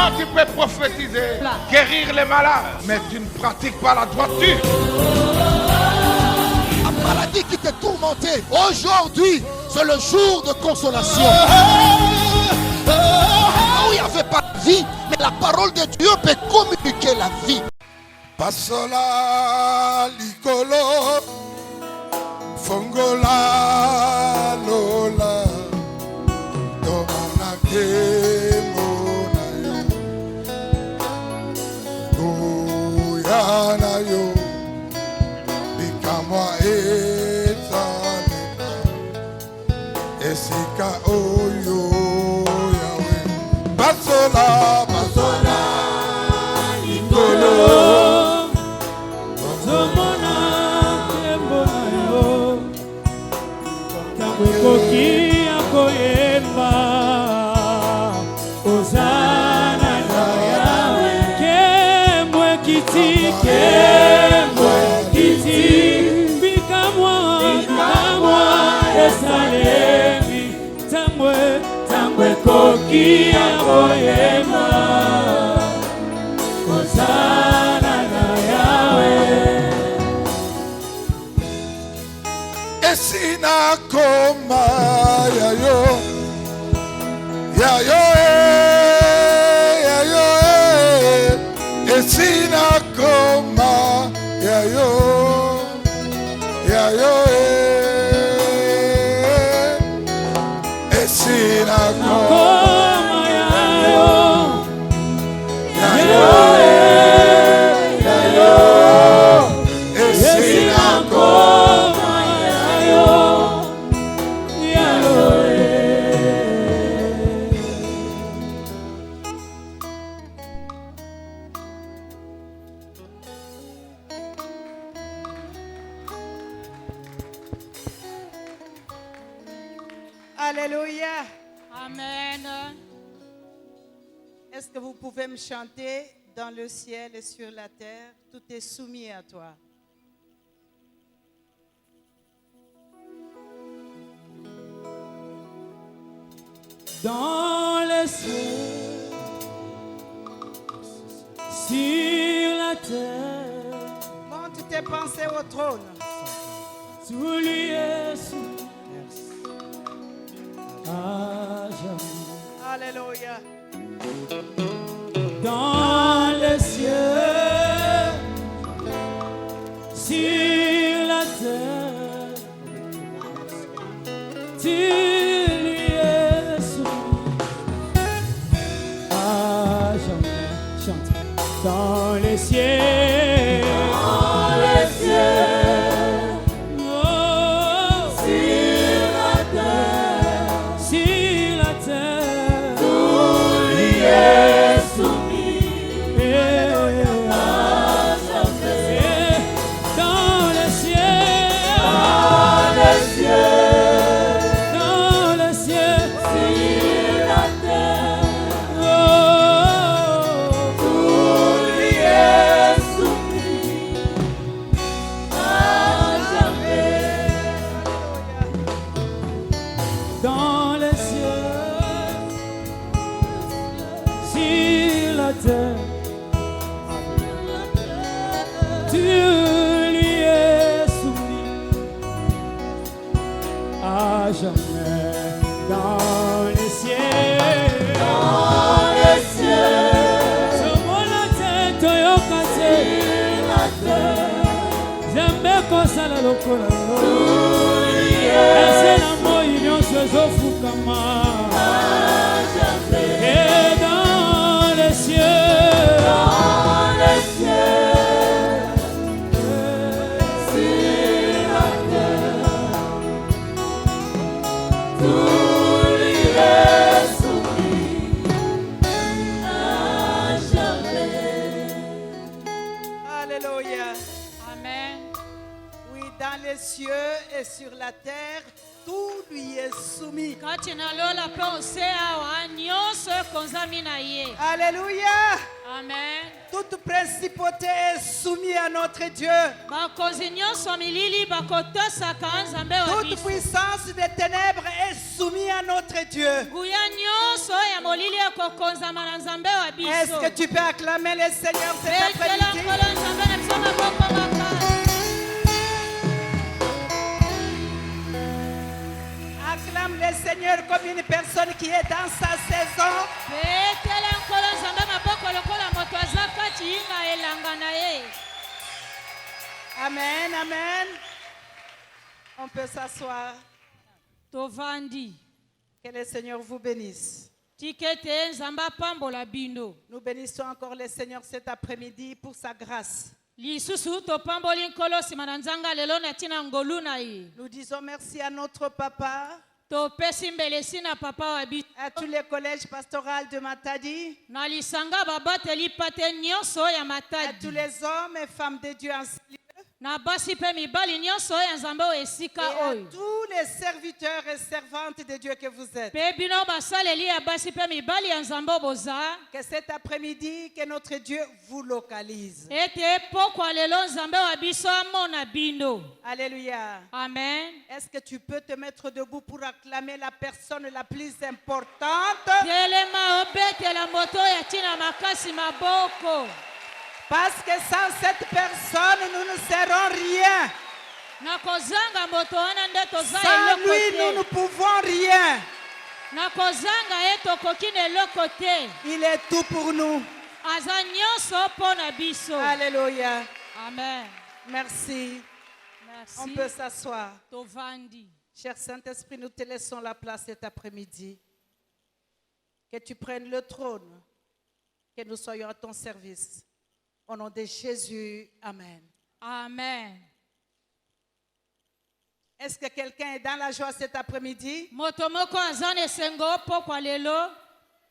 Toi, tu peux prophétiser, guérir les malades, mais tu ne pratiques pas la droiture. La maladie qui te tourmentait, aujourd'hui, c'est le jour de consolation. Où il n'y avait pas de vie, mais la parole de Dieu peut communiquer la vie. Pasola likolo fongola lola tomona kemona yo goyana yo bikamwa etanena esika oyo yawe pasola likolo Kokia koyemba Osana na Yawe Kemwe kiti Bikamwa Esalemi Tambwe kokia koyemba Osana na Yawe Esina koma yayo Esina koma yayo Esina koma yayo Esina koma Alléluia. Amen. Est-ce que vous pouvez me chanter dans le ciel et sur la terre? Tout est soumis à toi. Dans les cieux, sur la terre, monte tes pensées au trône. tout lui est soumis à jamais. Alléluia. Dans les cieux, sur la terre, tu lui es soumis à jamais. Chante. Dans les cieux, oh, sur la terre, tout lui est soumis à jamais. Dans les cieux, sur la terre, oh, tout lui est soumis à jamais. Dans les cieux, sur la terre, tu lui es soumis à jamais. Dans les cieux, somos la tête, toyokate, zembe kosala lokola yo. Ese na moi nyonso ezofukama. Et dans les cieux, sur la terre, tout lui est soumis à jamais. Alléluia. Amen. Oui, dans les cieux et sur la terre, tout lui est soumis. Kati na lola pe ose awa nyonso ekonzami na ye. Alléluia. Amen. Toute principauté est soumise à notre Dieu. Bakonzi nyonso milili bakotosaka nzambe wa Toute biso. puissance des ténèbres est soumis à notre Dieu. nguya nyonso ya molili ekokonzama na nzambe wa Est-ce biso. que tu peux acclamer le Seigneur cet Betela après-midi? nkolo nzambe na biso maboko makasi. Acclame le Seigneur comme une personne qui est dans sa saison. Betela nkolo nzambe maboko lokola moto aza kati yinga elanga na ye. Amen, amen. On peut s'asseoir. Tovandi. Que le Seigneur vous bénisse. Tikete nzambe apambola bino. Nous bénissons encore le Seigneur cet après-midi pour sa grâce. Lisusu topamboli nkolo nsima na nzanga lelo na ntina ngolu na ye. Nous disons merci à notre papa, Topesi mbelesi na papa wa biso. à tous les collèges pastoraux de Matadi, Na lisanga babateli pate nyonso ya à Matadi. tous les hommes et femmes de Dieu en ce lieu, Na basi pe mibali nyonso ya nzambe oyo et esika à oyo. tous les serviteurs et servantes de Dieu que vous êtes. Pe bino basaleli ya basi pe mibali ya nzambe oyo boza. Que cet après-midi, que notre Dieu vous localise. Ete pokwa lelo nzambe wa biso amona bino. Alléluia. Amen. Est-ce que tu peux te mettre debout pour acclamer la personne la plus importante? Telema obetela moto ya ntina makasi maboko. Parce que sans cette personne, nous ne serons rien. Na kozanga moto wana nde toza Sans eloko lui, nous ne te. pouvons rien. Na kozanga ye tokoki na eloko te. Il est tout pour nous. Aza nyonso mpo na biso. Alléluia. Amen. Merci. Merci. On peut s'asseoir. Tovandi. Cher Saint-Esprit, nous te laissons la place cet après-midi. Que tu prennes le trône. Que nous soyons à ton service. Au nom de Jésus. Amen. Amen. Est-ce que quelqu'un est dans la joie cet après-midi? Moto moko aza na esengo pokwa lelo.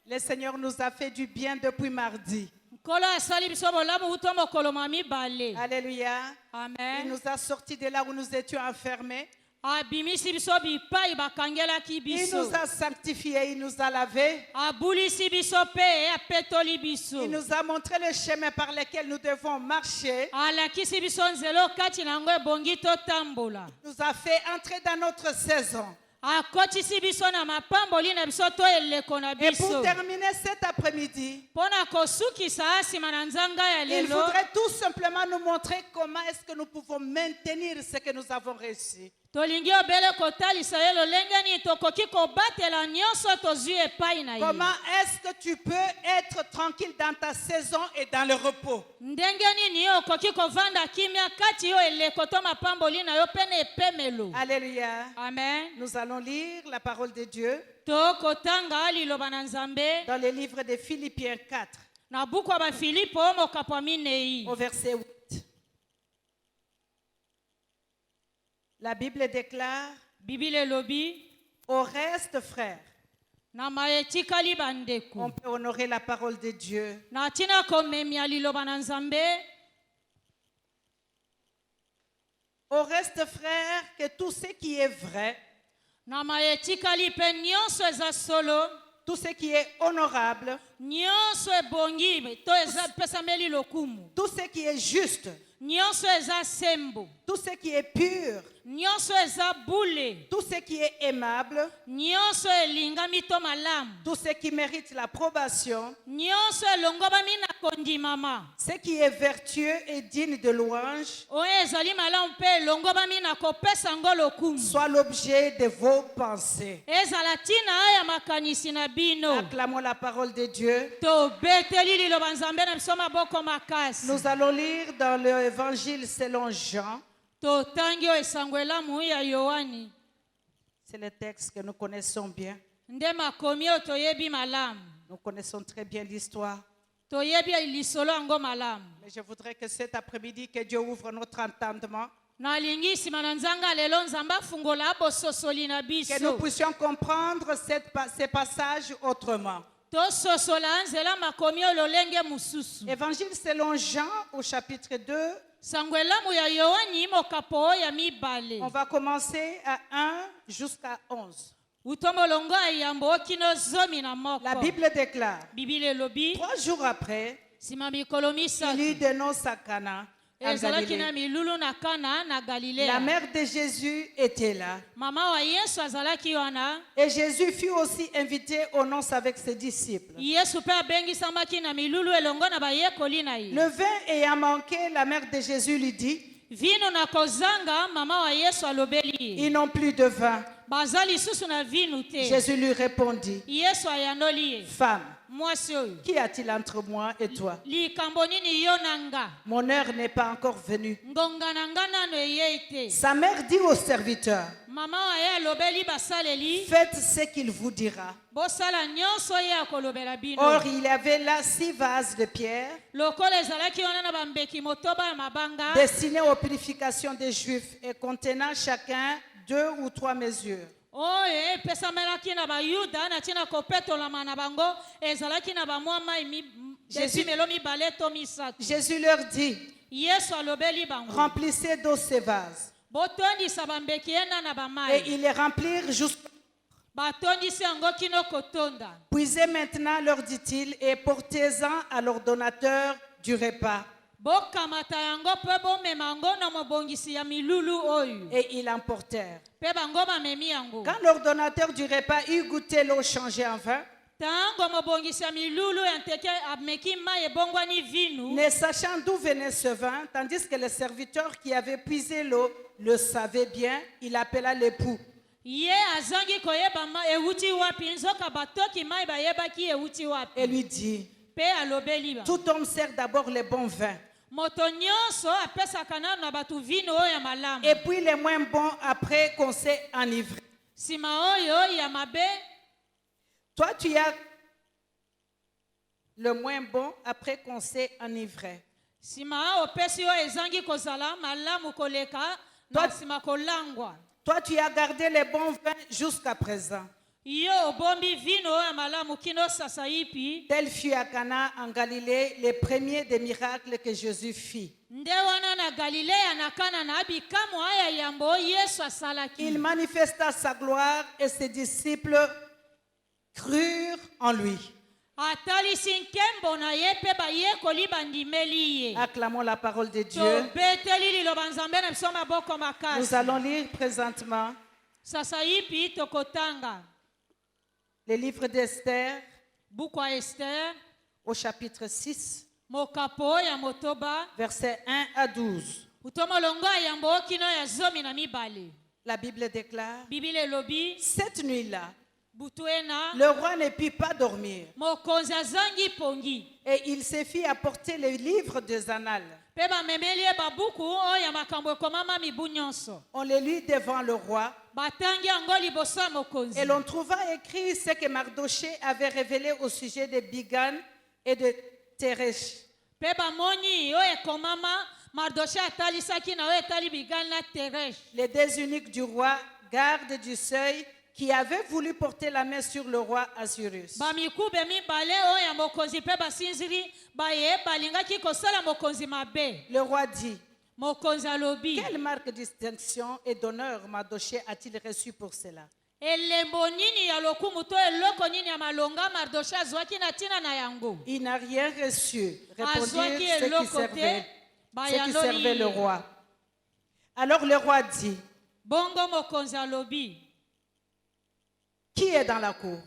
Le Seigneur nous a fait du bien depuis mardi. Nkolo asali biso bolamu uto mokolo ma mibale. Alléluia. Il Amen. nous a sortis de là où nous étions enfermés. Abimisi biso bipai bakangelaki Il biso. nous a sanctifiés, il nous a lavés. Abulisi biso pe apetoli biso. Il nous a montré le chemin par lequel nous devons marcher. Alakisi biso nzelo kati na yango ebongi totambola. Il nous a fait entrer dans notre saison. Akotisi biso na mapamboli na biso to eleko na Et pour biso. terminer cet après-midi, Pona kosukisa asima na nzanga ya il lelo. voudrait tout simplement nous montrer comment est-ce que nous pouvons maintenir ce que nous avons reçu. Tolingi obele kotalisa ye lolenge nini tokoki kobatela nyonso tozwi epai na ye. Comment est-ce que tu peux être tranquille dans ta saison et dans le repos? Ndenge nini yo okoki kovanda kimia kati yo eleko to mapamboli na yo pene epemelo. Alléluia. Amen. Nous allons lire la parole de Dieu Tokotanga liloba na nzambe dans le livre de Philippiens 4, na buku ya bafilipo mokapo ya minei. au verset 8. La Bible déclare: Bibile elobi au reste, frères, na maetikali on bandeko. peut honorer la parole de Dieu. Na tina komemia liloba na nzambe. Au reste, frères, que tout ce qui est vrai, Na maetikali pe nyonso eza solo. tout ce qui est honorable, Nyonso ebongi to eza pesameli lokumu. tout ce qui est juste, Nyonso eza sembo. tout ce qui est pur, Nyonso eza bule. tout ce qui est aimable, Nyonso elingami to malamu. tout ce qui mérite l'approbation, Nyonso elongobami na kondimama. ce qui est vertueux et digne de louange, Oyo ezali malamu mpe elongobami na kopesa ngo lokumu. soit l'objet de vos pensées. Ezala tina aya makanisi na bino. Acclamons la parole de Dieu. Tobeteli liloba nzambe na biso maboko makasi. Nous allons lire dans l'évangile selon Jean. Totangi oyo esango elamu ya Yohani. C'est le texte que nous connaissons bien. Nde makomi oyo toyebi malamu. Nous connaissons très bien l'histoire. Toyebi lisolo yango malamu. Mais je voudrais que cet après-midi, que Dieu ouvre notre entendement, Nalingi nsima na nzanga lelo nzambe afungola bososoli na que biso. nous puissions comprendre ces passages autrement. Tososola nzela makomi oyo lolenge mususu. Évangile selon Jean au chapitre 2. Sango elamu ya Yohani mokapo oyo ya mibale. On va commencer à 1 jusqu'à 11. Utomolongo ayambo okino zomi na moko. La Bible déclare: Bibile elobi 3 jours après, sima mikolo il misato. y eut de noces à Cana, en ezalaki Galilée. na milulu na Kana na La Galilée. mère de Jésus était là. Mama wa Yesu azalaki wana. Et Jésus fut aussi invité aux noces avec ses disciples. Yesu pe abengisamaki na milulu elongo na bayekoli na ye. Le vin ayant manqué, la mère de Jésus lui dit, Vino na kozanga mama wa Yesu alobeli ye. ils n'ont plus de vin. Baza lisusu na vino te. Jésus lui répondit, Yesu ayandoli ye. femme, Mwasi oyo. qu'y a-t-il entre moi et toi? Likambo nini yo na nga? Mon heure n'est pas encore venue. Ngonga na nga nano eyei te. Sa mère dit au serviteur, Mama wa ye alobeli basaleli. faites ce qu'il vous dira. Bosala nyonso ye akolobela bino. Or, il y avait là 6 vases de pierre Lokola ezalaki wana na bambeki motoba ya mabanga. destinés aux purifications des Juifs et contenant chacun 2 ou 3 mesures. Oyo epesamelaki na bayuda na ntina kopetolama na bango ezalaki na bamwa mai bepimelo mibale to misato. Jésus leur dit, Yesu alobeli bango. remplissez d'eau ces vases. Botondisa bambeki ena na Et bamai. ils les remplirent jusqu'à... Batondisi yango kino kotonda. Puisez maintenant, leur dit-il, et portez-en à l'ordonnateur du repas. Bokamata yango pe bomema yango na mobongisi ya milulu oyo. Et ils l'emportèrent. Pe bango bamemi yango. Quand l'ordonnateur du repas eut goûté l'eau changée en vin, Tango mobongisi ya milulu ya nteke ameki mai ebongwani vinu. ne sachant d'où venait ce vin, tandis que le serviteur qui avait puisé l'eau le savait bien, il appela l'époux. Ye azangi koyeba ma ewuti wapi nzoka batoki mai bayebaki ewuti wapi. Et lui dit, Pe alobeli ba. tout homme sert d'abord les bons vins, Moto nyonso apesaka nanu na batu vino oyo ya malamu. et puis les moins bons après qu'on s'est enivré. Sima oyo ya mabe. Toi, tu as le moins bon après qu'on s'est enivré. Sima opesi oyo ezangi kozala malamu koleka na sima kolangwa. Toi, tu as gardé les bons vins jusqu'à présent. Yo obombi vino oyo ya malamu kino sasa ipi. Tel fut à Cana en Galilée les premiers des miracles que Jésus fit. Nde wana na Galilea na Kana na bikamu aya yambo Yesu asalaki. Il manifesta sa gloire et ses disciples crurent en lui. Atalisi nkembo na ye pe bayekoli bandimeli ye. Acclamons la parole de Dieu. Tobeteli liloba nzambe na biso maboko makasi. Nous allons lire présentement Sasa ipi tokotanga le livre d'Esther buku ya Esther au chapitre 6, mokapo ya motoba versets 1 à 12. utomolongo ya yambo kino ya zomi na mibale. La Bible déclare, Bibile elobi cette nuit-là, butuena le roi ne put pas dormir mokonzi azangi pongi. et il se fit apporter les livres des annales. Pe bamemeli ye babuku oyo ya makambo ekomama mibu nyonso. On les lut devant le roi Batangi yango liboso ya mokonzi. et l'on trouva écrit ce que Mardoché avait révélé au sujet de Bigan et de Teresh. Pe bamoni oyo ekomama Mardoche atalisaki na oyo etali Bigan na Teresh. Les 2 eunuques du roi, gardes du seuil, qui avaient voulu porter la main sur le roi Assyrus. Bamikube mibale oyo ya mokonzi pe basinziri baye balingaki kosala mokonzi mabe. Le roi dit, Mokonzi alobi. quelle marque de distinction et d'honneur Mardoché a-t-il reçu pour cela? Elembo nini ya lokumu to eloko nini ya malonga Mardoche azwaki na tina na yango. Il n'a rien reçu, répondirent Azwaki ceux qui eloko te servaient le roi. Alors le roi dit, bongo mokonzi alobi. qui est dans la cour?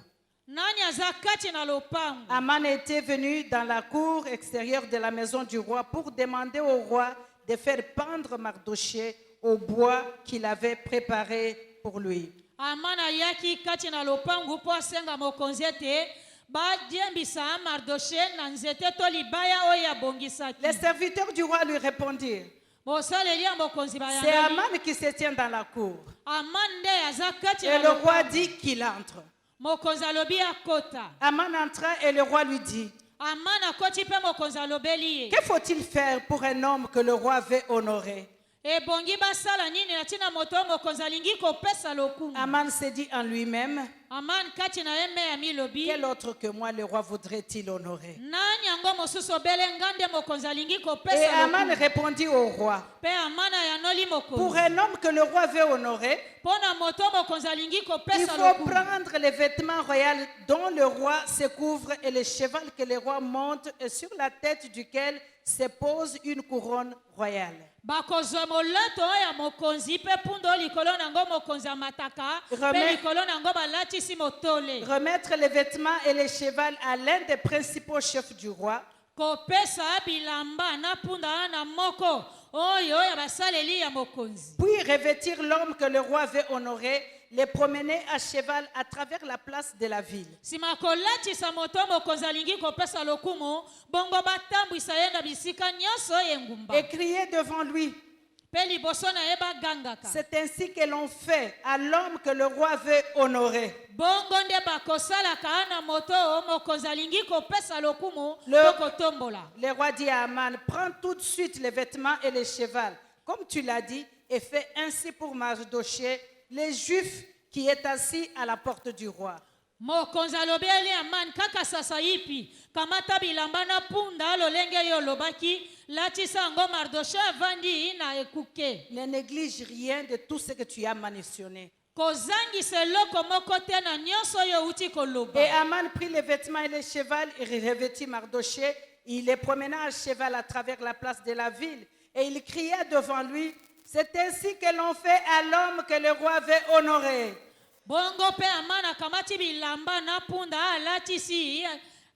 Nani aza kati na lopango. Aman était venu dans la cour extérieure de la maison du roi pour demander au roi de faire pendre Mardoché au bois qu'il avait préparé pour lui. Amana yaki kati na lopango po asenga mokonzi ete badiembisa Mardoche na nzete to libaya oyo abongisaki. Les serviteurs du roi lui répondirent, Mosaleli ya mokonzi c'est bayangeli. Aman qui se tient dans la cour. Aman nde aza kati Et na le roi lopango. dit qu'il entre. Mokonzi alobi akota. Aman entra et le roi lui dit, Aman akoti pe mokonzi alobeli ye. que faut-il faire pour un homme que le roi veut honorer? ebongi basala nini na ntina moto oyo mokonzi alingi kopesa lokumu. Aman s'est dit en lui-même, Aman kati na ye meya milobi, quel autre que moi le roi voudrait-il honorer? nani yango mosusu obele nga nde mokonzi alingi Et kopesa Aman lokumu. répondit au roi, Mpe Amana yanoli pour mokonzi. un homme que le roi veut honorer, Mpo na moto mokonzi alingi il kopesa faut lokumu. prendre les vêtements royaux dont le roi se couvre et le cheval que le roi monte et sur la tête duquel se pose une couronne royale. Bakozwa molato oyo ya mokonzi mpe mpunda oyo likolo nango mokonzi amataka mpe Remet- likolo nango balatisi motole. Remettre les vêtements et les chevaux à l'un des principaux chefs du roi, Kopesa bilamba na mpunda na moko oyo ya basaleli ya mokonzi. puis revêtir l'homme que le roi veut honorer, les promener à cheval à travers la place de la ville. Sima kolatisa moto mokonzi alingi kopesa lokumu bongo batambwisa ye na bisika nyonso oyo engumba. Et crier devant lui. Mpe liboso na ye bagangaka. C'est ainsi que l'on fait à l'homme que le roi veut honorer. Bongo nde bakosalaka na moto oyo mokonzi alingi kopesa lokumu Le- to kotombola. Le roi dit à Aman, prends tout de suite les vêtements et les chevaux, comme tu l'as dit, et fais ainsi pour Mardoché, les Juifs qui est assis à la porte du roi. Mokonzi alobeli Amani kaka sasa ipi kamata bilamba na punda lolenge yo lobaki latisa yango Mardoche avandi na ekuke. Ne néglige rien de tout ce que tu as mentionné. Kozangisa eloko moko te na nyonso oyo outi koloba. Et Aman prit les vêtements et les chevaux et revêtit Mardoché. Il les promena à cheval à travers la place de la ville. Et il cria devant lui, c'est ainsi que l'on fait à l'homme que le roi veut honorer. Bongo pe Amani akamati bilamba na punda alatisi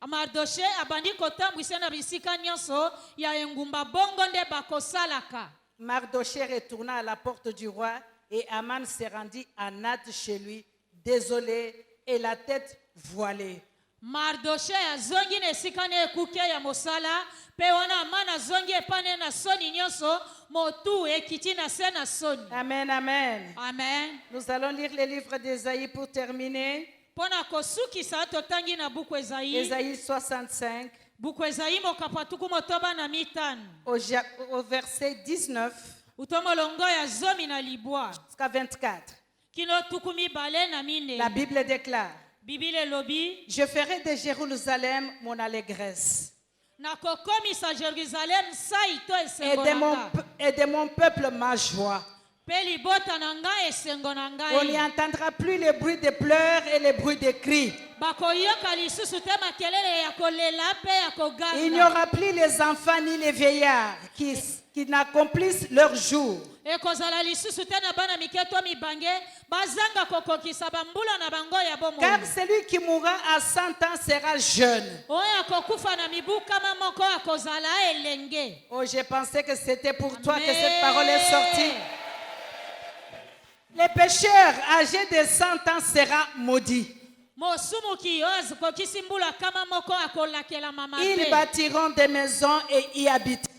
Mardoche abandi kotambwisa na bisika nyonso ya engumba bongo nde bakosalaka. Mardoché retourna à la porte du roi et Aman se rendit en hâte chez lui, désolé et la tête voilée. Mardoche azongi na esika na ekuke ya mosala pe wana Amani azongi epane na soni nyonso motu ekiti na se na soni. Amen, amen. Amen. Nous allons lire le livre d'Ésaïe pour terminer. Pona kosukisa totangi na buku Ezayi. Ésaïe 65, Buku Ezayi mokapatuku motoba na mitano. au verset 19 Utomolongo ya zomi na libwa. jusqu'à 24. Kino tuku mibale na mine. La Bible déclare, Bibile lobi. je ferai de Jérusalem mon allégresse Na kokomisa Jérusalem saito et esengo de mon peuple ma joie. Pe libota na ngai esengo na On n'y ngai. entendra plus le bruit des pleurs et le bruit des cris. Bakoyoka lisusu te makelele ya kolela pe ya koganga. Il n'y aura plus les enfants ni les vieillards qui n'accomplissent leur jour. Ekozala lisusu te na bana miketo mibange bazanga kokokisa bambula na bango ya bomo. Car celui qui mourra à 100 ans sera jeune. Oyo akokufa na mibu kama moko akozala elenge. Oh, j'ai pensé que c'était pour toi que Amen. cette parole est sortie. Les pécheurs âgés de 100 ans seront maudits. Mosumuki oyo azokokisi mbula kama moko akolakela mama Ils pe. bâtiront des maisons et y habiteront.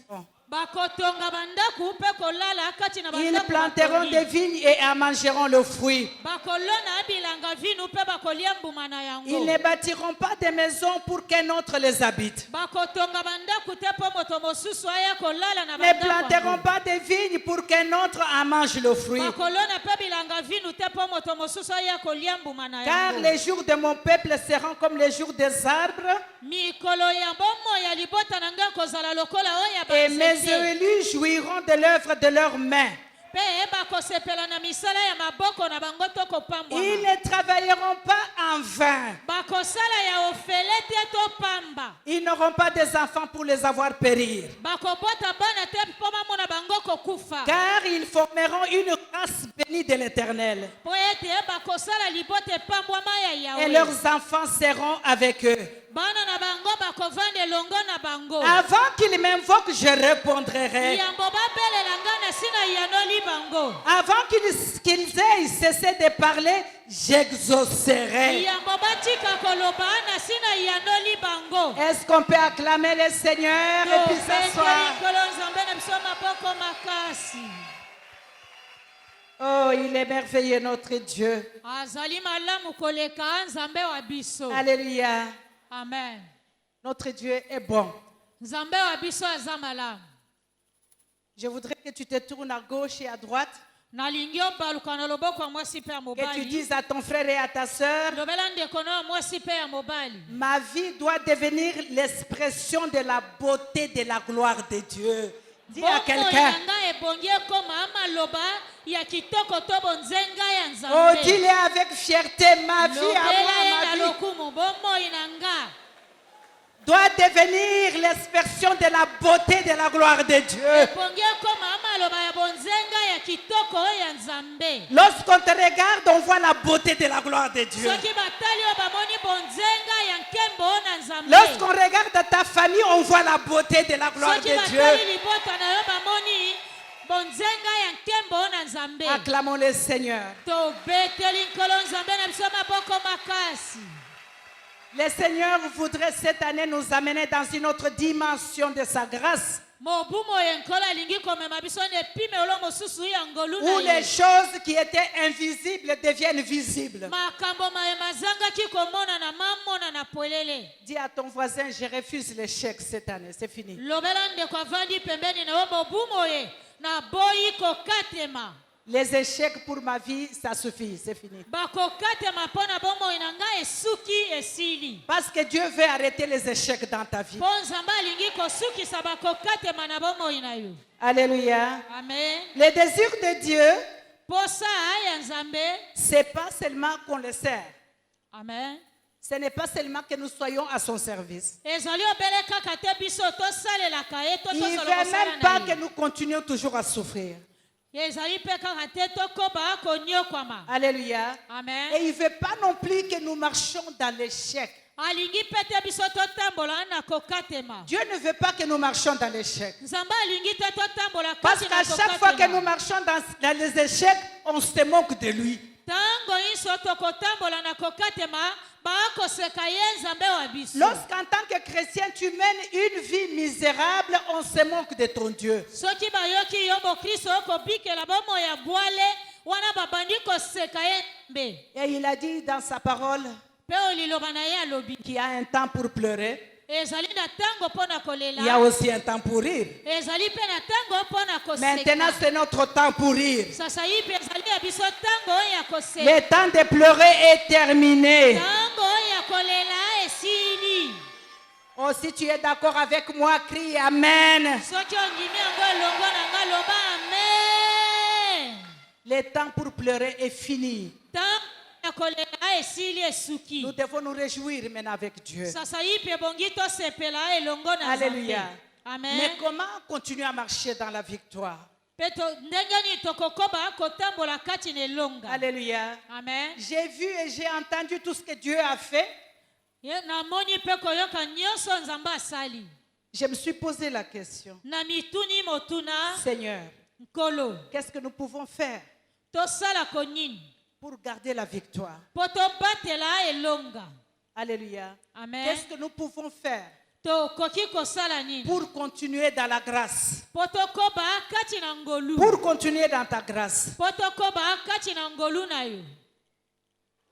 Bakotonga bandaku pe kolala kati na Ils bandaku planteront batongi. des vignes et en mangeront le fruit. Bakolona bilanga vinu pe bakolia mbuma na yango. Ils ne bâtiront pas des maisons pour qu'un autre les habite. Bakotonga bandaku te po moto mosusu aya kolala na Ne bandaku planteront yango. pas des vignes pour qu'un autre en mange le fruit. Bakolona pe bilanga vinu te po moto mosusu aya kolia mbuma na Car yango. les jours de mon peuple seront comme les jours des arbres, Mikolo ya bomo ya libota na ngai kozala lokola oyo ya et mes banzete. élus jouiront de l'œuvre de leurs mains. Pe bakosepela na misala ya maboko na bango to Ils kopambwana. ne travailleront pas en vain. Bakosala ya ofele te to pamba. Ils n'auront pas des enfants pour les avoir périr. Bakobota bana te mpo bamona bango kokufa. Car ils formeront une race bénie de l'Éternel. Po ete bakosala libota epambwama ya Et Yawe. leurs enfants seront avec eux. Bana na bango bakovanda elongo na bango. Avant qu'ils m'invoquent, je répondrai. Yambo babelela nga na sina yanoli bango. Avant qu'ils aient cessé de parler, j'exaucerai. Yambo batika koloba na sina yanoli bango. Est-ce qu'on peut acclamer le Seigneur et puis s'asseoir? Oh, il est merveilleux notre Dieu. Azali malamu koleka nzambe wa biso. Alléluia. Amen. Notre Dieu est bon. Nzambe wa biso aza malamu. Je voudrais que tu te tournes à gauche et à droite nalingi obaluka na loboko ya mwasi mpe ya et tu mobali dises à ton frère et à ta sœur, lobela ndeko na ya mwasi mpe ya mobali ma vie doit devenir l'expression de la beauté de la gloire de Dieu. Dis à bomoi quelqu'un. na ngai ebongi ekoma maloba ya kitoko to bonzenga ya Oh, nzambe dis-le avec fierté, ma vie lobela ye à na moi, ma vie lokumu bomoi na nga doit devenir l'expression de la beauté de la gloire de Dieu. ebongi ekoma maloba ya bonzenga ya kitoko ya nzambe Lorsqu'on te regarde, on voit la beauté de la gloire de Dieu. soki batali oyo bamoni bonzenga ya nkembo na nzambe Lorsqu'on regarde ta famille, on voit la beauté de la gloire soki de batali Dieu. libota na yo bamoni bonzenga ya nkembo na nzambe Acclamons le Seigneur. tobeteli nkolo nzambe na biso maboko makasi Le Seigneur voudrait cette année nous amener dans une autre dimension de sa grâce, mobumo ye nkolo alingi komema biso na epimelo mosusu ya ngolu où na les ye choses qui étaient invisibles deviennent visibles. makambo mayema azangaki komonana mamonana polele Dis à ton voisin, je refuse l'échec cette année, c'est fini. lobela ndeko avandi pembeni na yo mobumo ye naboyi kokatema Les échecs pour ma vie, ça suffit, c'est fini. bakokatema mpo na bomoi na ngai esuki esili Parce que Dieu veut arrêter les échecs dans ta vie. mpo nzambe alingi kosukisa bakokatema na bomoi na yo Alléluia. amen Le désir de Dieu, posa ya nzambe c'est pas seulement qu'on le sert. amen Ce n'est pas seulement que nous soyons à son service. ezali obele kaka te biso tosalelaka ye to Il ne veut tozala même kosala pas na que nous continuions toujours à souffrir. ye ezali mpe kaka te tokoba konyokwama Alléluia. amen Et il ne veut pas non plus que nous marchions dans l'échec. alingi mpe te biso totambola na kokatema Dieu ne veut pas que nous marchions dans l'échec. nzambe alingi te totambola Parce kati na qu'à chaque fois que nous kokatema marchons dans les échecs, on se moque de lui. ntango nyonso tokotambola na kokatema bakoseka ye nzambe wa biso Lorsqu'en tant que chrétien, tu mènes une vie misérable, on se moque de ton Dieu. soki bayoki yo bokristo okobikela bomoi ya bwale wana babandi koseka ye mbe Et il a dit dans sa parole mpe oliloba na ye alobi qu'il y a un temps pour pleurer, ezali na ntango mpo na il y a kolela aussi un temps pour rire. ezali mpe na ntango mpo na Maintenant, koseka c'est notre temps pour rire. sasa yi mpe ezali ya biso ntango oyo ya koseka Le temps de pleurer est terminé. ntango oyo ya kolela esili Oh, si tu es d'accord avec moi, crie Amen. soki ondimi yango elongo na nga loba amen Le temps pour pleurer est fini. ntango ya kolela esili esuki Nous devons nous réjouir maintenant avec Dieu. sasa yi mpe bongi tosepela elongo na Alléluia. nzambe amen Mais comment continuer à marcher dans la victoire? mpe ndenge nini tokokoba kotambola kati na elonga Alléluia. amen J'ai vu et j'ai entendu tout ce que Dieu a fait. namoni mpe koyoka nyonso nzambe asali Je me suis posé la question. na mituni motuna Seigneur, nkolo qu'est-ce que nous pouvons faire tosalako nini pour garder la victoire? mpo tobatela elonga Alléluia. amen Qu'est-ce que nous pouvons faire tokoki kosala nini pour continuer dans la grâce? mpo tokoba kati na ngolu Pour continuer dans ta grâce. mpo tokoba kati na ngolu na yo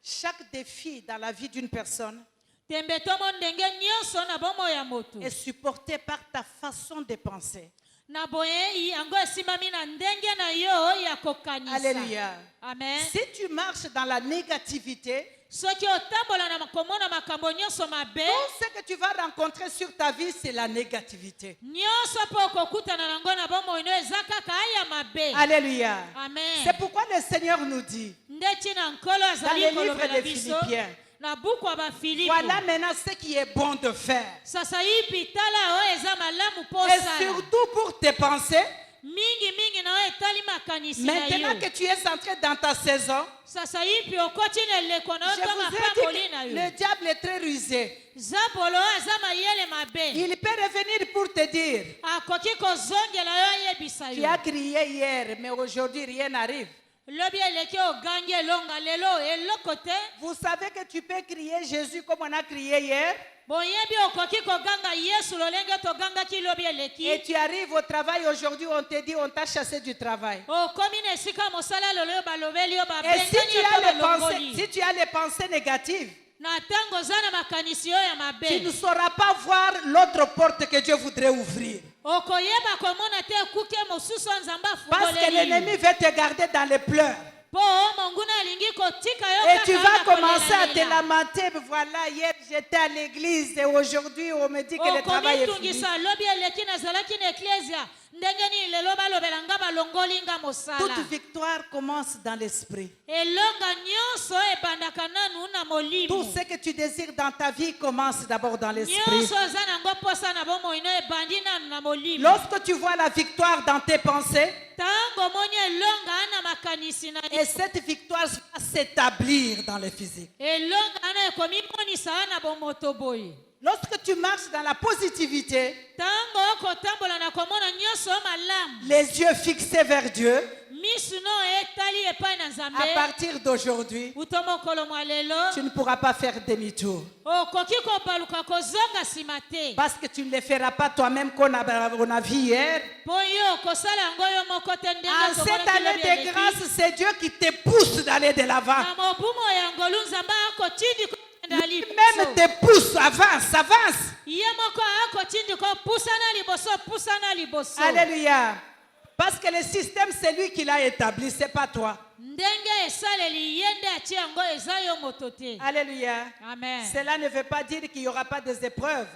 Chaque défi dans la vie d'une personne tembe tomo ndenge nyonso na bomoi ya moto est supporté par ta façon de penser. na boye yango esimbami na ndenge na yo ya kokanisa Alléluia. amen Si tu marches dans la négativité, soki otambola na komona makambo nyonso mabe tout ce que tu vas rencontrer sur ta vie, c'est la négativité. nyonso mpo okokutana nango na bomoi no eza kaka aya mabe Alléluia. amen C'est pourquoi le Seigneur nous dit, nde ntina nkolo dans azali le livre kolobela des biso Philippiens, na buku ya bafilipi voilà maintenant ce qui est bon de faire. sasa yipi tala oyo eza malamu mpo Et osala surtout pour tes pensées, mingi na oyo etali makanisi na maintenant yo que tu es entré dans ta saison, sasa yipi okoti na eleko na yo je to vous mapamboli ai na dit yo que le diable est très rusé. zabolo oyo aza mayele mabe Il peut revenir pour te dire, akoki kozongela yo ayebisa tu yo as crié hier, mais aujourd'hui rien n'arrive. lobi eleki ogangi elonga lelo eloko te Vous savez que tu peux crier Jésus comme on a crié hier, boyebi okoki koganga yesu lolenge togangaki lobi et eleki tu arrives au travail aujourd'hui, on te dit on t'a chassé du travail. okomi na esika mosala lelo oyo balobeli yo Et si babengani tu yo as to les pensées, balongoli si tu as les pensées négatives, na ntango oza na makanisi oyo ya tu ne mabe sauras pas voir l'autre porte que Dieu voudrait ouvrir. okoyeba komona te ekuke mosusu nzambe Parce que afungoleli l'ennemi veut te garder dans les pleurs. po monguna alingi kotika yo Et tu kaka vas na commencer à te kolelalela. lamenter. Voilà, hier j'étais à l'église et aujourd'hui on me dit que le travail est fini. okomitungisa lobi eleki nazalaki na eklesia ndenge nini lelo balobela nga balongoli nga mosala Toute victoire commence dans l'esprit. elonga nyonso ebandaka nanu na Tout molimo ce que tu désires dans ta vie commence d'abord dans l'esprit. nyonso eza nango posa na bomoi no ebandi nanu na molimo Lorsque tu vois la victoire dans tes pensées, ntango omoni elonga na makanisi na et cette victoire va s'établir dans le physique. elonga na ekomimonisa na bomoto boye Lorsque tu marches dans la positivité, ntango okotambola na komona nyonso malamu les yeux fixés vers Dieu, misu no etali epai na à nzambe partir d'aujourd'hui, uto mokolo mwa lelo tu ne pourras pas faire demi-tour. okoki kobaluka kozonga nsima te Parce que tu ne le feras pas toi-même qu'on a vu hier. mpo yo okosala yango yo moko te En ndenge cette tomonaki année lobi de eleki. grâce, c'est Dieu qui te pousse d'aller de l'avant. na mobumo ya ngolu nzambe akotindi kokenda Lui-même te pousse, avance, avance. ye moko akotindi kopusana liboso pusana liboso Alléluia. Parce que le système, c'est lui qui l'a établi, c'est pas toi. ndenge esaleli ye nde atie yango eza yo moto te Alléluia. amen Cela ne veut pas dire qu'il n'y aura pas des épreuves.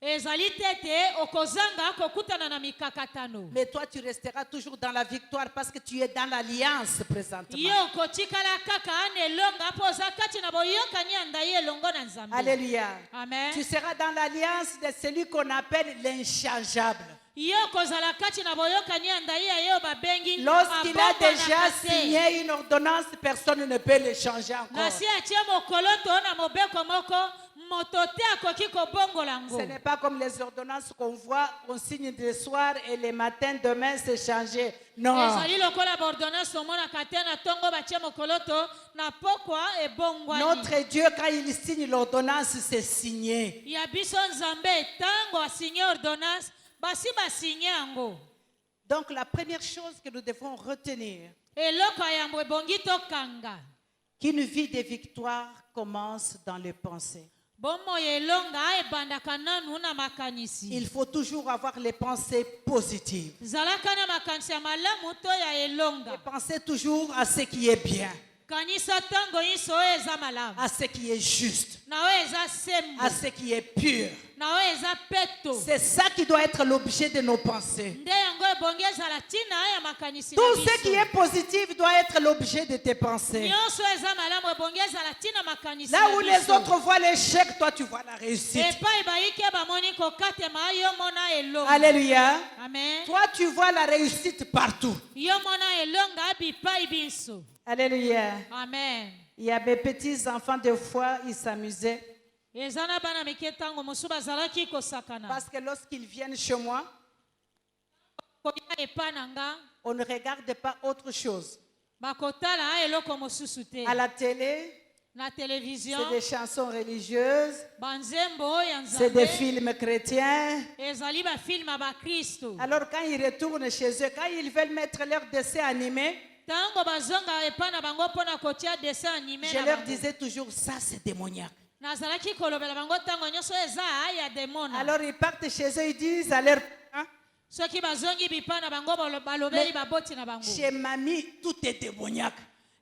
ezali te te okozanga kokutana na mikakatano Mais toi, tu resteras toujours dans la victoire parce que tu es dans l'alliance présentement. ye okotikala kaka ana elonga mpo oza kati na boyokani ya ndai elongo na nzambe Alléluia. amen Tu seras dans l'alliance de celui qu'on appelle l'inchangeable. ye okozala kati na boyokani ya ndai ya ye oyo babengi Lorsqu'il a déjà abongwanaka te. signé une ordonnance, personne ne peut le changer encore. nasi atie mokolo to na mobeko moko moto te akoki kobongola yango Ce n'est pas comme les ordonnances qu'on voit, on signe le soir et le matin, demain, c'est changé. Non. ezali lokola baordonnance omonaka te na ntongo batie mokolo to na pokwa ebongwani Notre Dieu, quand il signe l'ordonnance, c'est signé. ya biso nzambe ntango asinye ordonnance basi basinye yango Donc la première chose que nous devons retenir, eloko ya yambo ebongi tokanga qu'une vie de victoire commence dans les pensées. bomoi elonga ebandaka nanu na makanisi Il faut toujours avoir les pensées positives. zalaka na makanisi ya malamu to ya elonga Et penser toujours à ce qui est bien, kanisa ntango nyonso oyo eza malamu à ce qui est juste, na oyo eza sembo à ce qui est pur. na oyo eza peto C'est ça qui doit être l'objet de nos pensées. nde yango ebongi ezala ntina ya makanisi na Tout ce qui biso est positif doit être l'objet de tes pensées. nyonso eza malamu ebongi ezala ntina makanisi Là na où les biso autres voient l'échec, toi tu vois la réussite. epai bayiki bamoni kokatema yo mona elonga Alléluia. amen Toi tu vois la réussite partout. yo mona elonga bipai biso Alléluia. amen Il y a mes petits-enfants, des fois, ils s'amusaient. eza na bana mike ntango mosusu bazalaki kosakana Parce que lorsqu'ils viennent chez moi, koya epai na nga on ne regarde pas autre chose. bakotala eloko mosusu te À la télé, na télévision c'est des chansons religieuses, banzembo ya c'est des nzambe films chrétiens. ezali bafilme ya bakristo Alors quand ils retournent chez eux, quand ils veulent mettre leur dessin animé, ntango bazonga epai na bango mpo na kotia dessin anime je na leur bango disais toujours, ça c'est démoniaque. nazalaki kolobela bango ntango nyonso eza ya demona Alors ils partent chez eux, ils disent à leur parents, soki bazongi bipai na bango balobeli baboti na bango chez mamie, tout est démoniaque.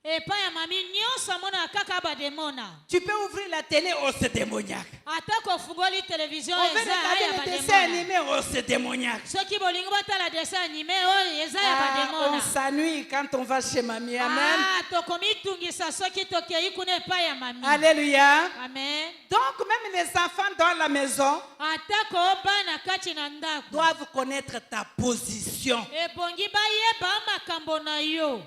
epai ya mami nyonso amonaka kaka bademona Tu peux ouvrir la télé, oh c'est démoniaque. ata kofungoli televizio On veut eza ya regarder les dessins bademona animés, oh c'est démoniaque. soki bolingi botala dessin anime oyo eza ya Ah, on bademona s'ennuie quand on va chez mamie. Amen. tokomitungisa soki tokei kuna epai ya mami Alléluia. amen Donc même les enfants dans la maison atako bana kati na ndako doivent connaître ta position. ebongi bayeba makambo na yo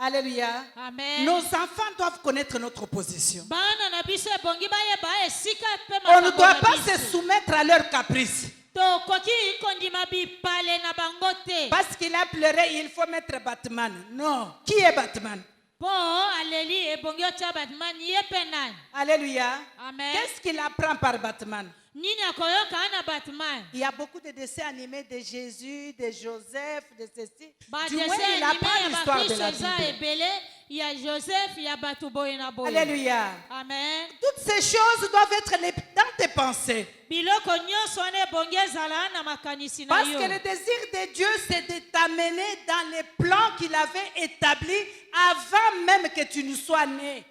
Alléluia. amen Nos enfants doivent connaître notre position. bana na biso ebongi bayeba esika mpe On ne makambo doit na pas se biso soumettre à leurs caprices. tokoki kondima bipale na bango te Parce qu'il a pleuré, il faut mettre Batman. Non. Qui est Batman? mpo aleli ebongi otya batman ye mpe nani Alléluia. amen Qu'est-ce qu'il apprend par Batman? nini akoyoka na batman Il y a beaucoup de dessins animés de Jésus, de Joseph, de ceci. Du moins, badese il anime apprend ya l'histoire de bakristo la eza Bible. ebele ya joseph ya bato boye na boye Alléluia. amen Toutes ces choses doivent être dans tes pensées. biloko nyonso wana ebongi ezala na makanisi na Parce yo. que le désir de Dieu, c'est de t'amener dans les plans qu'il avait établis avant même que tu ne sois né.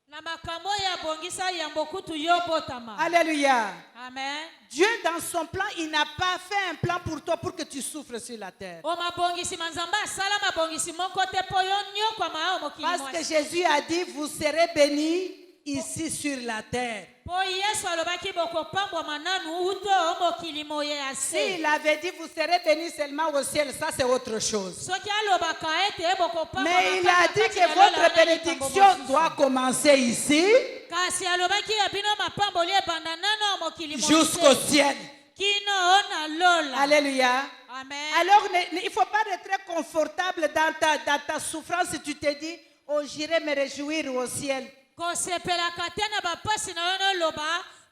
Na makambo ya bongisa yambo kutu yo botama. Alléluia. Amen. Dieu, dans son plan, il n'a pas fait un plan pour toi pour que tu souffres sur la terre. O mabongisi manzamba sala mabongisi moko te po yo nyo kwa mao mokili Parce mwasi. que Jésus a dit, vous serez bénis ici sur la terre. Po Yesu alobaki boko pambwa mananu uto mokili moye ase. S'il avait dit, vous serez bénis seulement au ciel, ça c'est autre chose. Soki alobaka ete boko pambwa Mais il a dit que votre bénédiction doit commencer ici kasi alobaki ya bino mapambo lie banda nano mokili moye jusqu'au ciel. kino na lola. Alléluia. Amen. Alors, il ne faut pas être très confortable dans ta souffrance si tu te dis, oh, j'irai me réjouir au ciel. Kosepelaka tena bapasi na yo noloba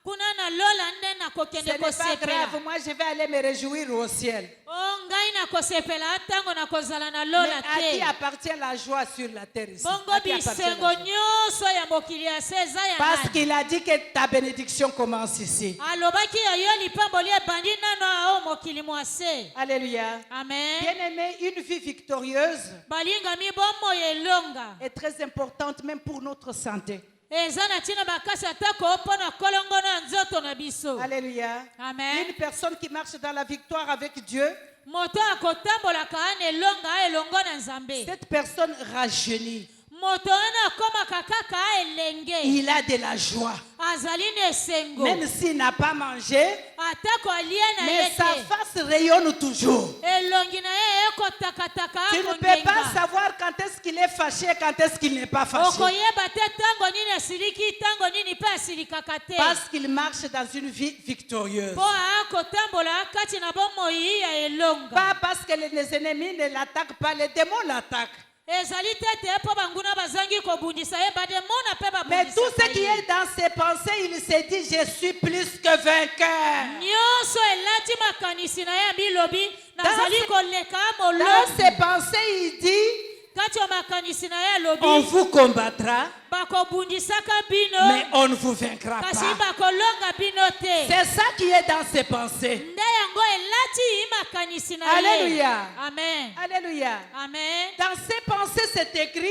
kuna na lola nde na Ce kokende n'est pas kosepela. grave, moi je vais aller me réjouir au ciel. O ngai na kosepela tango na kozala na Mais lola à qui te. appartient la joie sur la terre ici? Bongo À qui appartient la bisengo joie? nyonso ya mokili ya se eza ya Parce nani? qu'il a dit que ta bénédiction commence ici. Alobaki ya yo lipambo lie bandi nano ao mokili mwase. Alléluia. Amen. Bien-aimé, une vie victorieuse Balingami bomo elonga. est très importante même pour notre santé. Eza na tina bakasi atako pona kolongo na nzoto na biso. Alléluia. Amen. Une personne qui marche dans la victoire avec Dieu, Moto akotambolaka ane elonga elongo na nzambe. cette personne rajeunit. Moto wana akomaka kaka elenge. Il a de la joie. Azali na esengo. Même s'il n'a pas mangé, Atako alie na mais sa yete. face rayonne toujours. Elongi na ye ekotakataka Tu ne peux pas savoir quand est-ce qu'il est fâché, quand est-ce qu'il n'est pas fâché. okoyeba te tango nini asiliki tango nini pe asilikaka te. Parce qu'il marche dans une vie victorieuse. Po akotambola kati na bomoi ya elonga. Pas parce que les ennemis ne l'attaquent pas, les démons l'attaquent. Ezali te te po banguna bazangi kobundisa ye bademona pe Mais babundisa. tout ce qui est dans ses pensées, il s'est dit, je suis plus que vainqueur. nyonso elati makanisi na ye bilobi nazali Dans koleka Dans molobi. ses pensées, il dit, Kati ya makanisi na ye on alobi vous combattra, bakobundisaka mais bino on ne vous vaincra kasi pas. bakolonga bino te. C'est ça qui est dans ses pensées. Nde yango elati makanisi na ye. Alléluia. Amen. Alléluia. Amen. Dans ses pensées, c'est écrit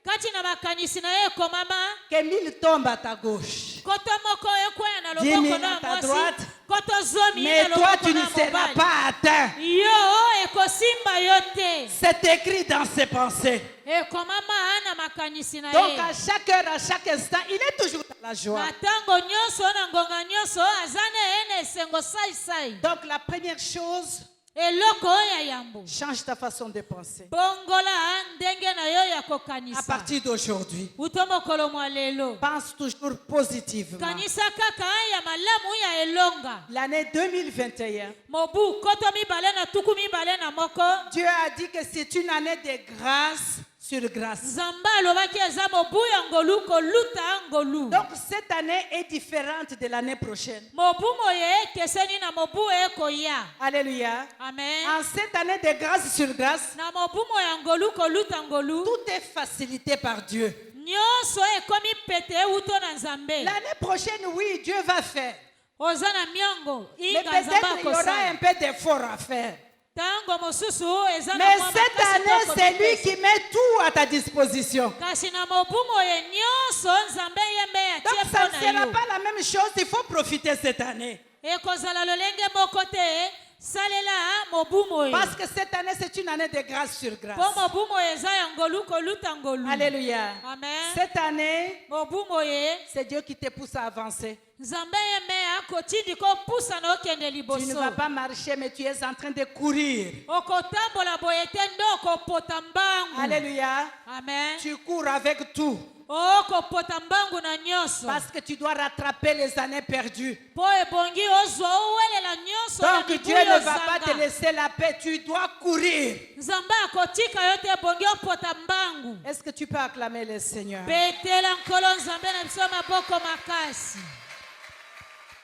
Kati na makanisi na ye komama que 1000 tombent à ta gauche. koto moko ekwea na 10 000 loboko à na ta mwasi droite. koto zomi Mais na toi, loboko tu ne na seras mobali. pas atteint. Yo ekosimba yo te. C'est écrit dans ses pensées. Ekomama na makanisi na Donc ye. à chaque heure, à chaque instant, il est toujours dans la joie. Na tango nyonso na ngonga nyonso aza na ye na esengo saisai. Donc la première chose, Eloko ya yambo change ta façon de penser. bongola ndenge na yo ya À kokanisa. partir d'aujourd'hui, Uto mokolo mwa lelo pense toujours positivement. kanisa kaka ya malamu ya elonga. L'année 2021, Mobu koto mibale na tuku mibale na moko. Dieu a dit que c'est une année de grâce sur grâce. Nzambe alobaki eza mobu ya ngolu koluta ngolu. Donc cette année est différente de l'année prochaine. Mobu moye ekeseni na mobu ekoya. Alléluia. Amen. En cette année de grâce sur grâce, Na mobu moya ngolu koluta ngolu. tout est facilité par Dieu. Nyonso ekomi pete uto na nzambe. L'année prochaine, oui, Dieu va faire. Oza na miongo Mais inga peut-être nzambe il y aura akosala. un peu d'effort à faire. Tango mosusu eza na Mais mwa cette makasi année, toko c'est lui mipesa. qui met tout à ta disposition. Kasi na mobu moye nyonso nzambe yembe Donc atie ça ne mpo na sera yo. pas la même chose, il faut profiter cette année. Ekozala lolenge moko te salela mobu moye. Parce que cette année, c'est une année de grâce sur grâce. Po mobu moye eza ya ngolu koluta ngolu. Alléluia. Amen. Cette année, Mobu moye c'est Dieu qui te pousse à avancer. nzambe yembe akotindi kopusa na okende Tu ne liboso. vas pas marcher, mais tu es en train de courir. Okotambola boye te nde okopota mbangu. Alléluia. Amen. Tu cours avec tout. Okopota mbangu na nyonso. Parce que tu dois rattraper les années perdues. Po ebongi ozwa owelela nyonso ya Donc mibu Dieu ne yo va pas te zanga. laisser la paix. Tu dois courir. Nzambe akotika yo te ebongi opota mbangu. Est-ce que tu peux acclamer le Seigneur? Betela nkolo nzambe na biso maboko makasi.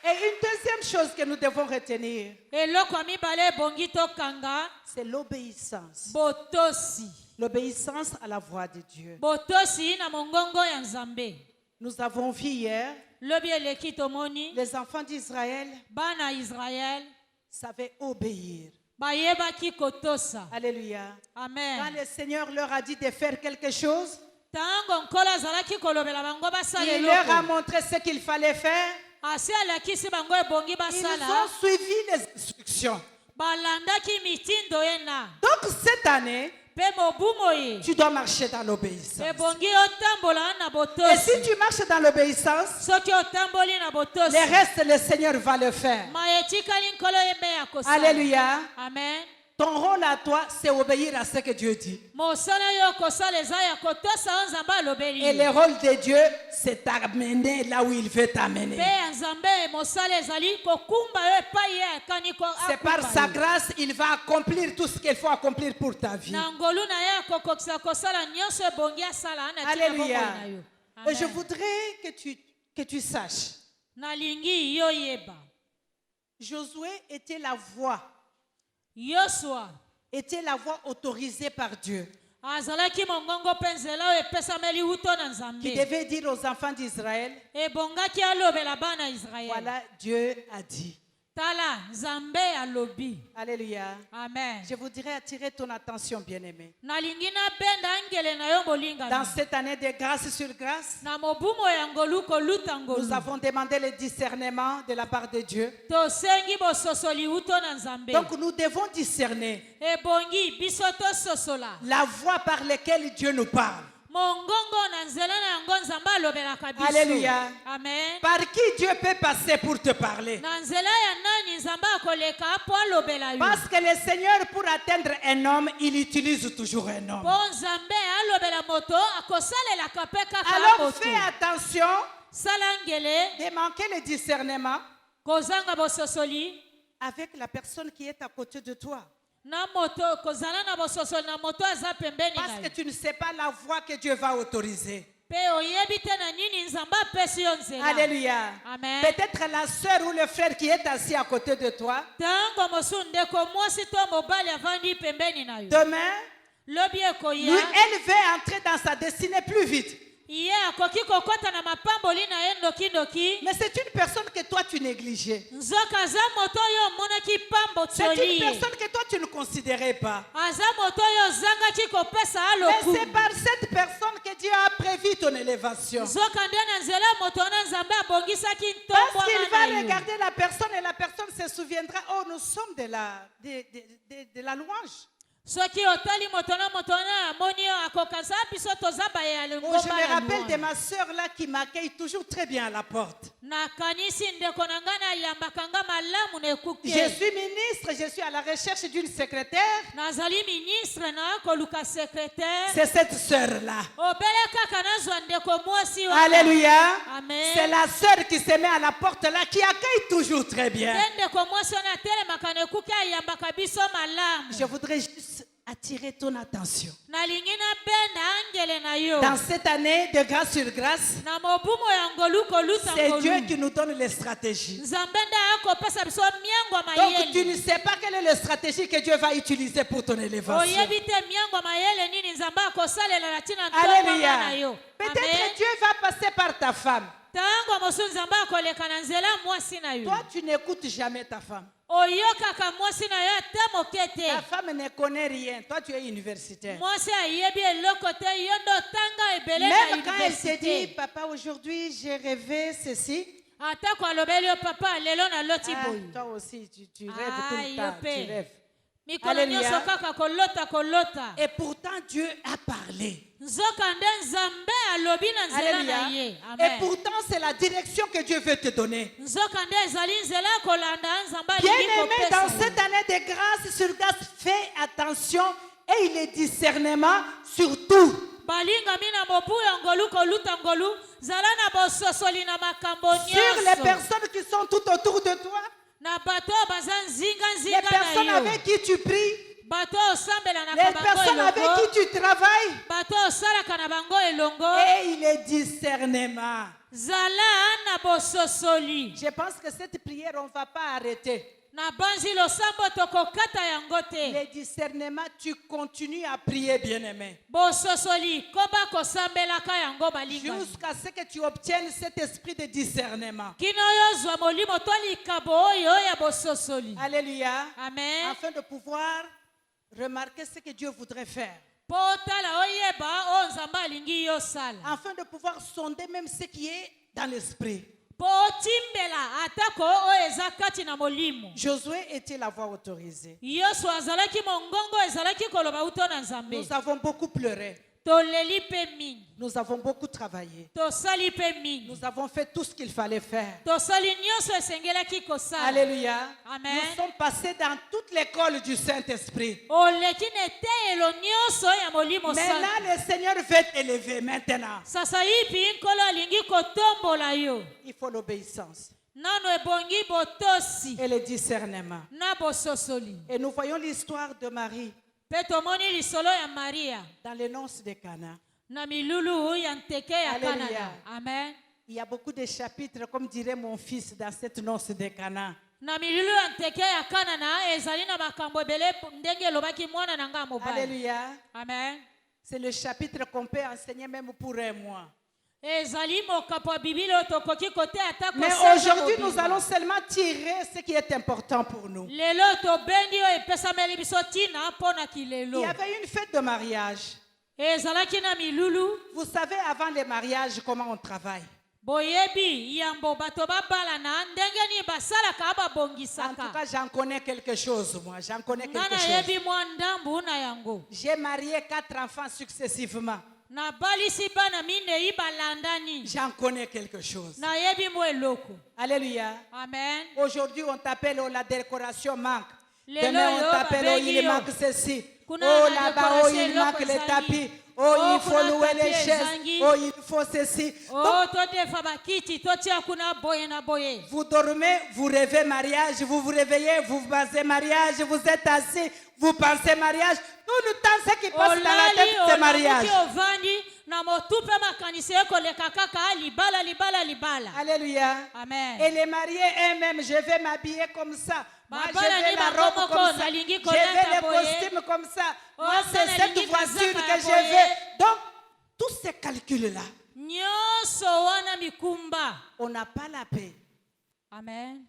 Et une deuxième chose que nous devons retenir, Eloko ya mibale ebongi tokanga c'est l'obéissance. botosi. L'obéissance à la voix de Dieu. Botosi na mongongo ya nzambe. Nous avons vu hier, lobi eleki tomoni les enfants d'Israël bana Israël savaient obéir. bayebaki kotosa. Alléluia. Quand Amen. le Seigneur leur a dit de faire quelque chose, Tango nkolo azalaki kolobela bango basala il leur a eloko. montré ce qu'il fallait faire. Asi alakisi bango ebongi Ils basala. ont suivi les instructions. Balandaki mitindo ena. Donc cette année, Pe mobu moye. tu dois marcher dans l'obéissance. Ebongi otambola na Et botosi. si tu marches dans l'obéissance, Soki otamboli na botosi. le reste, le Seigneur va le faire. Mayetikali nkolo yembe ya kosala. Alléluia. Amen. Ton rôle à toi, c'est obéir à ce que Dieu dit. Mosala yo kosala eza ya kotosa o Nzambe alobeli. Et le rôle de Dieu, c'est t'amener là où il veut t'amener. Pe ya Nzambe mosala ezali kokumba yo epai ye akani ko C'est par akumba sa yo. grâce, il va accomplir tout ce qu'il faut accomplir pour ta vie. Na ngolu na ye akokokisa kosala nyonso ebongi asala ana tina bongo Alléluia. na yo. Et je Amen. voudrais que tu saches, Nalingi yo yeba. Josué était la voix autorisée par Dieu, azalaki mongongo mpe nzela oyo epesameli wuto na qui Nzambe. devait dire aux enfants d'Israël, Ebongaki alobela bana Israel. voilà, Dieu a dit. Tala Nzambe alobi. Alléluia. Amen. Je voudrais attirer ton attention, bien-aimé. Nalingi nabenda angele na yo bolinga. Dans cette année de grâce sur grâce, Na mobumo ya ngolu koluta ngolu. nous avons demandé le discernement de la part de Dieu. Tosengi bososoli wuto na Nzambe. Donc nous devons discerner Ebongi biso tososola. la voix par laquelle Dieu nous parle. Mongongo na nzela na yango Nzambe alobelaka biso. Alléluia. Amen. Par qui Dieu peut passer pour te parler. Na nzela ya nani Nzambe akoleka po alobela yo. Parce que le Seigneur, pour atteindre un homme, il utilise toujours un homme. Po Nzambe alobela moto akosalelaka mpe kaka Alors moto. fais attention Sala ngele de manquer le discernement kozanga bososoli avec la personne qui est à côté de toi. na moto kozala na bososoli na moto aza pembeni Parce na que yo. tu ne sais pas la voie que Dieu va autoriser. Pe oyebi te na nini Nzambe apesi yo nzela. Alléluia. Amen. Peut-être la sœur ou le frère qui est assis à côté de toi. Tango mosu ndeko mwasi to mobali avandi pembeni na yo. Demain, Lobi lui, ekoya. elle veut entrer dans sa destinée plus vite. Iye akoki kokota na mapamboli na ye ndoki. Mais c'est une personne que toi tu négligeais. Nzoka aza moto oyo omonaki pambo C'est une tioli ye. personne que toi tu ne considérais pas. Aza moto oyo ozangaki kopesa Mais alokumu. c'est par cette personne que Dieu a prévu ton élévation. Nzoka nde na nzela moto wana Nzambe abongisaki Parce qu'il va ntombwana na yo. regarder la personne et la personne se souviendra, oh nous sommes de la louange. Soki otali moto na amoni yo akokasa biso toza baye ya Oh, lengomba je me ya rappelle de louange. ma soeur là qui m'accueille toujours très bien à la porte. Nakanisi ndeko na ngai nayambaka nga malamu na ekuke. Je suis ministre, je suis à la recherche d'une secrétaire. Nazali ministre na koluka secrétaire. C'est cette sœur-là. Obele kaka nazwa ndeko mwasi wana. Alléluia. Amen. C'est la sœur qui se met à la porte là, qui accueille toujours très bien. Nde ndeko mwasi wana atelemaka na ekuke ayambaka biso malamu. Je voudrais juste attirer ton attention. Nalingi nabenda angele na yo. Dans cette année de grâce sur grâce, Na mobumo ya ngolu koluta c'est ngolu. Dieu qui nous donne les stratégies. Nzambe nde akopesa biso miango Donc tu mayele. ne sais pas quelle est la stratégie que Dieu va utiliser pour ton élévation. Oyebi te miango mayele nini Nzambe akosalela na tina ntongo na Alléluia. yo. Peut-être Amen. Dieu va passer par ta femme. Tango mosu Nzambe akoleka na nzela mwasi na yo. Toi, tu n'écoutes jamais ta femme. Oyokaka mwasi na yo ate moke te. Ta femme ne connaît rien. Toi, tu es universitaire. Mwasi ayebi eloko te yo ndo tanga ebele na Même quand elle te dit, université. papa, aujourd'hui, j'ai rêvé ceci. Atako alobeli yo papa lelo na loti Ah, boyi. toi aussi, tu rêves tout Aïe, le temps. yo pe. Tu rêves. Mikolo Alléluia. nyonso kaka kolota. Et pourtant, Dieu a parlé. Nzoka nde Nzambe alobi na nzela na ye. Alléluia. Et Amen. pourtant, c'est la direction que Dieu veut te donner. Nzoka nde ezali nzela kolanda Nzambe Bien alingi aimé, kopesa dans yo. cette année de grâce sur grâce, fais attention et le discernement sur tout. Balingami na mobu ya ngolu koluta ngolu zala na bososoli na makambo Sur les nyonso. personnes qui sont tout autour de toi, Na bato baza nzinga les na personnes yo. avec qui tu pries, Bato osambela na les bango personnes avec elongo. qui tu travailles. Bato osalaka na bango elongo. Et il est discernement. Zala na bososoli. Je pense que cette prière, on ne va pas arrêter. na banzi losambo tokokata yango te. Les discernements, tu continues à prier, bien-aimé. Bososoli koba kosambelaka yango balingani. Jusqu'à ce que tu obtiennes cet esprit de discernement. Kino yozwa molimo to likabo oyo ya bososoli. Alléluia. Amen. Afin de pouvoir remarquer ce que Dieu voudrait faire. Potala oyeba o nzamba alingi yo sala. Afin de pouvoir sonder même ce qui est dans l'esprit. Potimbela atako o ezakati na molimo. Josué était la voix autorisée. Yosua azalaki mongongo ezalaki koloba uto na nzambe. Nous avons beaucoup pleuré. Toleli pe mingi. Nous avons beaucoup travaillé. Tosali pe mingi. Nous avons fait tout ce qu'il fallait faire. Tosali nyonso esengelaki kosala. Alléluia. Amen. Nous sommes passés dans toute l'école du Saint-Esprit. Oleki neteyelo nyonso ya molimo sala. Maintenant, le Seigneur veut t'élever. Maintenant, Sasa hivi nkolo alingi kotombola yo. il faut l'obéissance Nano ebongi botosi et le discernement. na bososoli. Et nous voyons l'histoire de Marie Pe tomoni lisolo ya Maria dans les noces de Cana. na milulu ya nteke ya Alléluia. Kanana. Amen. Il y a beaucoup de chapitres, comme dirait mon fils, dans cette noce de Cana. Na milulu ya nteke ya Kanana ezali na makambo ebele ndenge elobaki mwana na nga mobali. Alléluia. Amen. C'est le chapitre qu'on peut enseigner même pour un mois. Ezali mokapo ya Biblia oyo tokoki kote ata Mais kosenga aujourd'hui, mobimba. nous allons seulement tirer ce qui est important pour nous. Lelo tobendi oyo epesameli biso ntina mpo na Il kilelo. y avait une fête de mariage. Ezalaki na milulu. Vous savez, avant les mariages, comment on travaille. Boyebi yambo bato babalana ndenge ni basalaka En tout babongisaka. cas, j'en connais quelque chose, moi. J'en connais quelque Ngana chose. yebi mwa ndambu na yango. J'ai marié 4 enfants successivement. Na balisi bana minei balandani. J'en connais quelque chose. Na yebi mo eloko. Alléluia. Amen. Aujourd'hui, on t'appelle, oh, la décoration manque. Les Demain, on loyo, t'appelle, oh, il babengi yo. manque ceci. Kuna Oh, na là-bas, oh, décoration il manque eloko les ezangi. tapis. Oh, Oh, il faut kuna louer les tapis chaises. ezangi. Oh, il faut ceci. Donc, Oh todefa bakiti totia kuna boye na boye. vous dormez, vous rêvez mariage, vous vous réveillez, vous pensez mariage, vous êtes assis, vous pensez mariage. Tout le temps, ce qui passe dans la tête, c'est mariage. Olamuki ovandi na motupe makanisi ekoleka kaka libala libala libala. Alléluia. Amen. Et les mariés eux-mêmes, je vais m'habiller comme ça. Moi, je Babala vais ni la robe bakomoko, comme ça. nalingi Je kolata vais les boye. costumes comme ça. Oh, Moi, c'est ça, cette nalingi voiture kazaka que je boye. vais. Donc, tous ces calculs-là, Nyonso wana mikumba. on n'a pas la paix. Amen.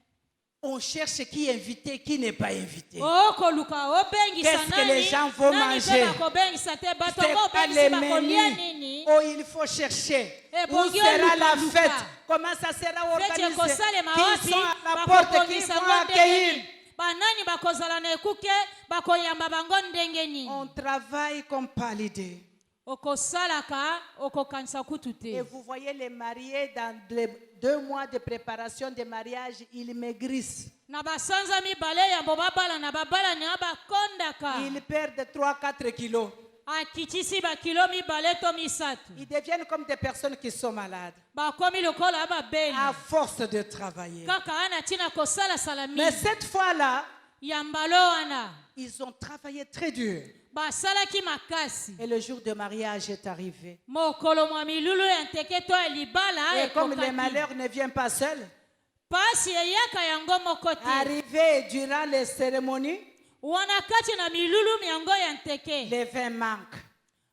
On cherche qui est invité, qui n'est pas invité. Okoluka obengisa Qu'est-ce que nani? les gens vont Nani manger? pe bakobengisa te bato C'est ngo pas obengisi les bakolia menus. nini? Oh, il faut chercher. Eh, Où bongi sera la oluka. fête? Comment ça sera Feti organisé? ekosalema Qui wapi? sont à la porte? Qui Bakobongisa vont ngo accueillir? ndenge nini? Banani bakozala na ekuke bakoyamba bango ndenge nini? On travaille comme pas l'idée. Okosalaka okokanisa kutu Et te. vous voyez les mariés dans les 2 mois de préparation de mariage, ils maigrissent. Na basanza mibale yambo babala na babala na bakondaka. Ils perdent 3-4 kilos. Akitisi bakilo mibale to misatu. Ils deviennent comme des personnes qui sont malades. Bakomi lokola babeli. À force de travailler. Kaka ana tina kosala salami. Mais cette fois-là, Yambalo ana. ils ont travaillé très dur. Basalaki makasi. Et le jour de mariage est arrivé. Mokolo mwa milulu ya nteke to ya libala Et comme le ekokaki. malheur ne vient pas seul, Pasi eyaka yango moko te. arrivé durant les cérémonies, Wana kati na milulu miango ya nteke. les vins manquent.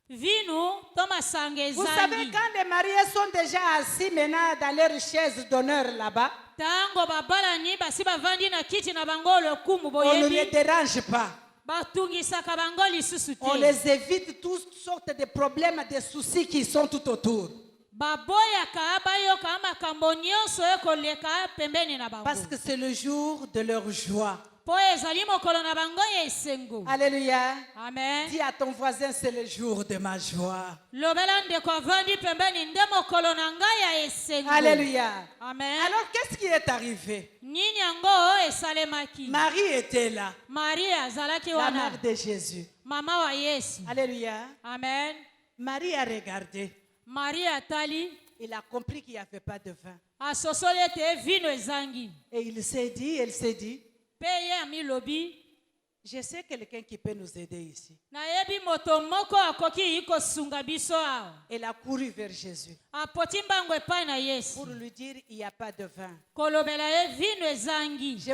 Vinu to masanga Vous savez, ezangi. quand les mariés sont déjà assis maintenant dans leur chaise d'honneur là-bas, Tango babalani basi bavandi na kiti na bango lokumu on ne les boyebi. dérange pas. Batungisaka bango lisusu On te. les évite toutes sortes de problèmes, de soucis qui sont tout autour. Baboyaka bayoka makambo nyonso ekoleka pembeni na bango. Parce que c'est le jour de leur joie. Po ezali mokolo na bango ya esengo. Alléluia. Amen. Dis à ton voisin, c'est le jour de ma joie. Lobela ndeko avandi pembeni nde mokolo na ngai ya esengo. Alléluia. Amen. Alors, qu'est-ce qui est arrivé? Nini yango esalemaki? Marie était là, Maria azalaki la wana. mère de Jésus. Mama wa Yesu. Alléluia. Amen. Marie a regardé. Maria atali. Il a compris qu'il n'y avait pas de vin. Asosoli ete vino ezangi. Et il s'est dit, elle s'est dit, Pe ye amilobi. Je sais quelqu'un qui peut nous aider ici. nayebi moto moko akoki kosunga biso awa. Elle a couru vers Jésus Apoti mbango epai na Yesu. pour lui dire il n'y a pas de vin. Kolobela ye vino ezangi. Je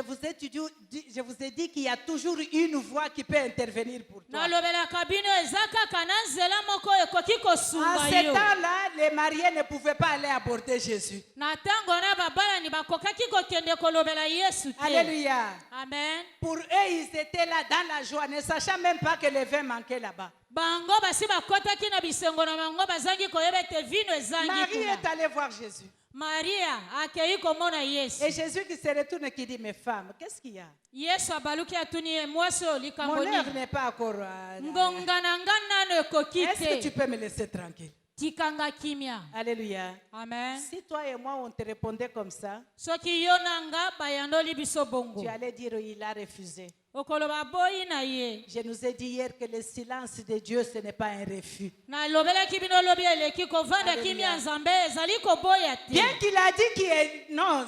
vous ai dit qu'il y a toujours une voix qui peut intervenir pour toi. Nalobelaka bino eza kaka na nzela moko ekoki À kosunga ce yo. temps-là, les mariés ne pouvaient pas aller aborder Jésus. Na ntango na babalani bakokaki kokende kolobela Yesu te. Alléluia. Amen. Pour eux, ils étaient là dans la joie, ne sachant même pas que le vin manquait là-bas. Bango basi bakotaki na bisengo na bango bazangi koyeba ete vino ezangi Marie kuna. est allée voir Jésus. Maria akei komona Yesu. Et Jésus qui se retourne et qui dit, mes femmes, qu'est-ce qu'il y a? Yesu abaluki atuni ye mwasi oyo Mon likambo heure nini. n'est pas encore... Ngonga na nga nano ekoki Est-ce que tu te. peux me laisser tranquille? Tikanga kimia. Alléluia. Amen. Si toi et moi, on te répondait comme ça, Soki yo na nga bayandoli biso bongo. tu allais dire, il a refusé. Okoloba boyi na ye. Je nous ai dit hier que le silence de Dieu, ce n'est pas un refus. Na lobelaki bino lobi eleki kovanda Alléluia. kimia nzambe ezali koboya te. Bien qu'il a dit qu'il est... Non,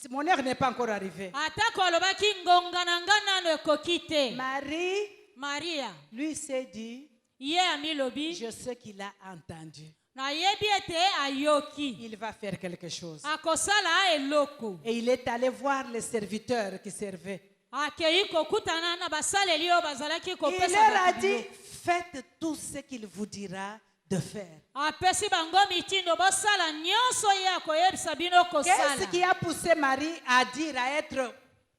mon heure n'est pas encore arrivée. Atako alobaki ngonga na nga nano ekoki te. Marie, Maria lui s'est dit, ye amilobi je sais qu'il a entendu. na yebi ete ayoki. Il va faire quelque chose. Akosala eloko. Et il est allé voir les serviteurs qui servaient. Akei kokutana na basaleli oyo bazalaki Il kopesa leur a bato dit, biloko. faites tout ce qu'il vous dira de faire. Apesi bango mitindo bosala nyonso ye akoyebisa bino Qu'est-ce kosala. qui a poussé Marie à dire, à être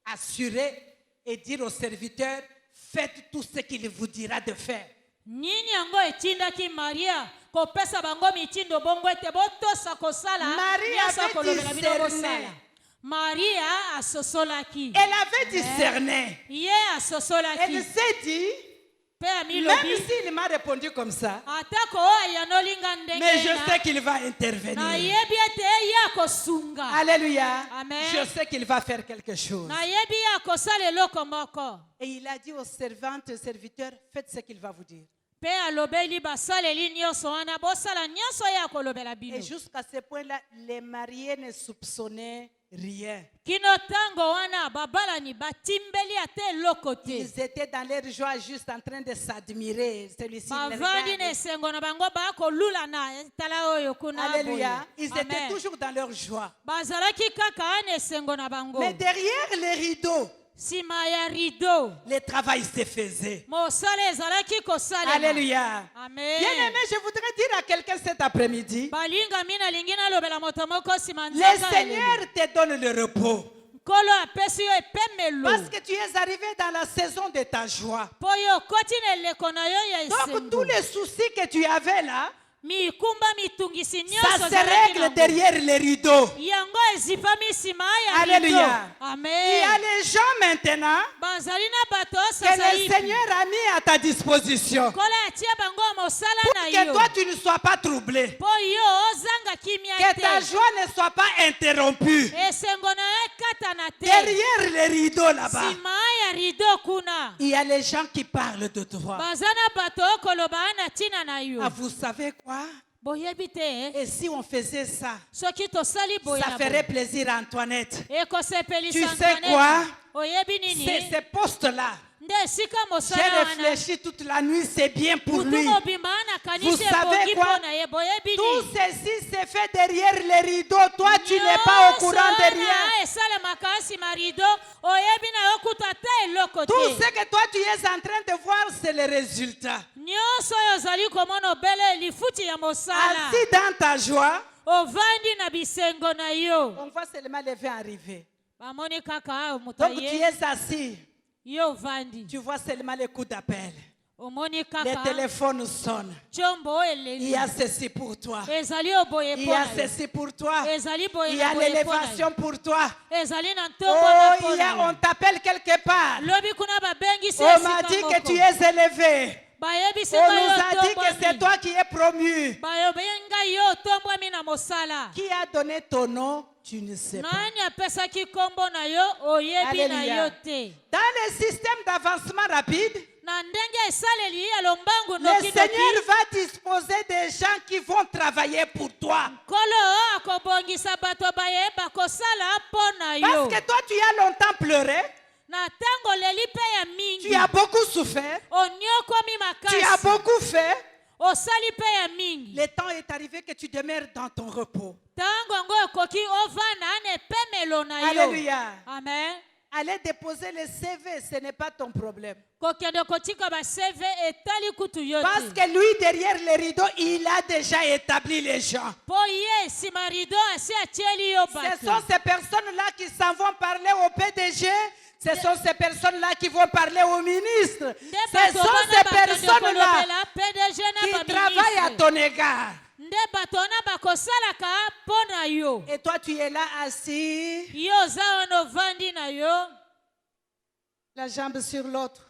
assurée et dire aux serviteurs, faites tout ce qu'il vous dira de faire. Nini yango etindaki Maria kopesa bango mitindo bongo ete botosa kosala Marie nyonso avait akolobela bino discerné. bosala. Maria asosolaki. Elle avait discerné. Ye Elle asosolaki. s'est dit, Pe même amilobi s'il m'a répondu comme ça, atako oyo ayanolinga mais je ndenge sais qu'il va intervenir. nayebi ete ye akosunga. Alléluia. Amen. Je sais qu'il va faire quelque chose. Nayebi ye akosala eloko moko. Et il a dit aux servantes et serviteurs, faites ce qu'il va vous dire. Pe alobeli basaleli nyonso wana bosala nyonso ye akolobela bino. Et jusqu'à ce point-là, les mariés ne soupçonnaient rien. Kino tango wana babalani batimbeli ate eloko te. Ils étaient dans leur joie juste en train de s'admirer. Celui-ci le Bavandi regarde. na esengo na bango bakolula na tala oyo kuna Alléluia. boye. Ils étaient Amen. toujours dans leur joie. Bazalaki kaka na esengo na bango. Mais derrière les rideaux, Sima ya rideau. le travail se faisait. Mosala ezalaki kosalema. Alléluia. Amen. Bien-aimé, je voudrais dire à quelqu'un cet après-midi, Balinga mina lingi nalobela moto moko nsima le nzaka Seigneur te donne le repos. nkolo apesi yo epemelo. Parce que tu es arrivé dans la saison de ta joie. Po yo okoti na eleko na yo ya Donc esengo. tous les soucis que tu avais là, Mikumba mitungisi ça nyonso se ezalaki règle nango. derrière les rideaux. Yango ezipami nsima ya Alléluia. rideau. Il y a Amen. les gens maintenant Bazali na bato que sasa le hivi. Seigneur a mis à ta disposition Kola atia bango mosala pour na que yo. toi tu ne sois pas troublé, Po yo ozanga kimia que ta te. joie ne soit pas interrompue. Esengo na yo ekatana te. Derrière les rideaux là-bas, Nsima ya rideau kuna. il y a les gens qui parlent de toi. Baza na bato okoloba na ntina na yo. Ah, vous savez quoi? Boyebi te. Et si on faisait ça, Soki tosali boye ça na ferait boye. plaisir à Antoinette. Ekosepelisa Tu sais Antoinette. quoi? Oyebi Ces nini? postes-là, Nde esika j'ai mosala wana. réfléchi toute la nuit, c'est bien pour Kutu lui. mobimba na kanisi Vous savez ebongi quoi? mpo na ye. Boyebi Tout nini? ceci s'est fait derrière les rideaux. Toi, tu n'es pas au courant de rien. esalemaka nsima rido oyebi na yo kuta te eloko Tout te. ce que toi, tu es en train de voir, c'est le résultat. Nyonso oyo ozali komona obele lifuti ya mosala. Assis dans ta joie, Ovandi na bisengo na yo. on voit seulement les vins arriver. Bamoni kaka ayo moto Donc, tu ye. es assis. Yo ovandi. Tu vois seulement les coups d'appel. Omoni Les kaka. téléphones sonnent. Chombo Il y a eleli. ceci pour toi. Ezali oboye Il y mpo a na yo. ceci pour toi. Ezali boye Il y na a boye mpo na yo. l'élévation pour toi. Ezali na Oh, ntongo na mpo il y a, na on yo. t'appelle quelque part. Lobi kuna babengisi On m'a dit esika que tu moko. es élevé. Bayebisi On nga nous yo a dit que c'est otombwami. toi qui es promu. Bayobenga yo otombwami na mosala. Qui a donné ton nom? Tu ne sais pas. Nani apesaki kombo na yo oyebi na Alléluia. yo te. Dans le système d'avancement rapide, Na ndenge esaleli ya lombangu le noki Seigneur noki. va disposer des gens qui vont travailler pour toi. Kolo akobongisa bato bayeba kosala mpo na yo. Parce que toi, tu as longtemps pleuré. Na na tango leli pe ya mingi Tu as beaucoup souffert. onyokomi Tu as makasi beaucoup fait. osali pe ya mingi Le temps est arrivé que tu demeures dans ton repos. tango yango ekoki ovanda ana epemelo na yo Alléluia. amen Aller déposer le CV, ce n'est pas ton problème. kokende kotika baseve etali kutu yo Parce te que lui, derrière les rideaux, il a déjà établi les gens. po ye nsima rido asi atieli yo Ce bato sont ces personnes-là qui s'en vont parler au PDG. Ce sont ces personnes-là qui vont parler au ministre. nde Ce bato sont wana ces bakende personnes-là kolobela pdg qui na travaillent à baministre ton égard. nde bato wana bakosalaka mpo na yo Et toi, tu es là assis, yo oza wana ovandi na yo la jambe sur l'autre.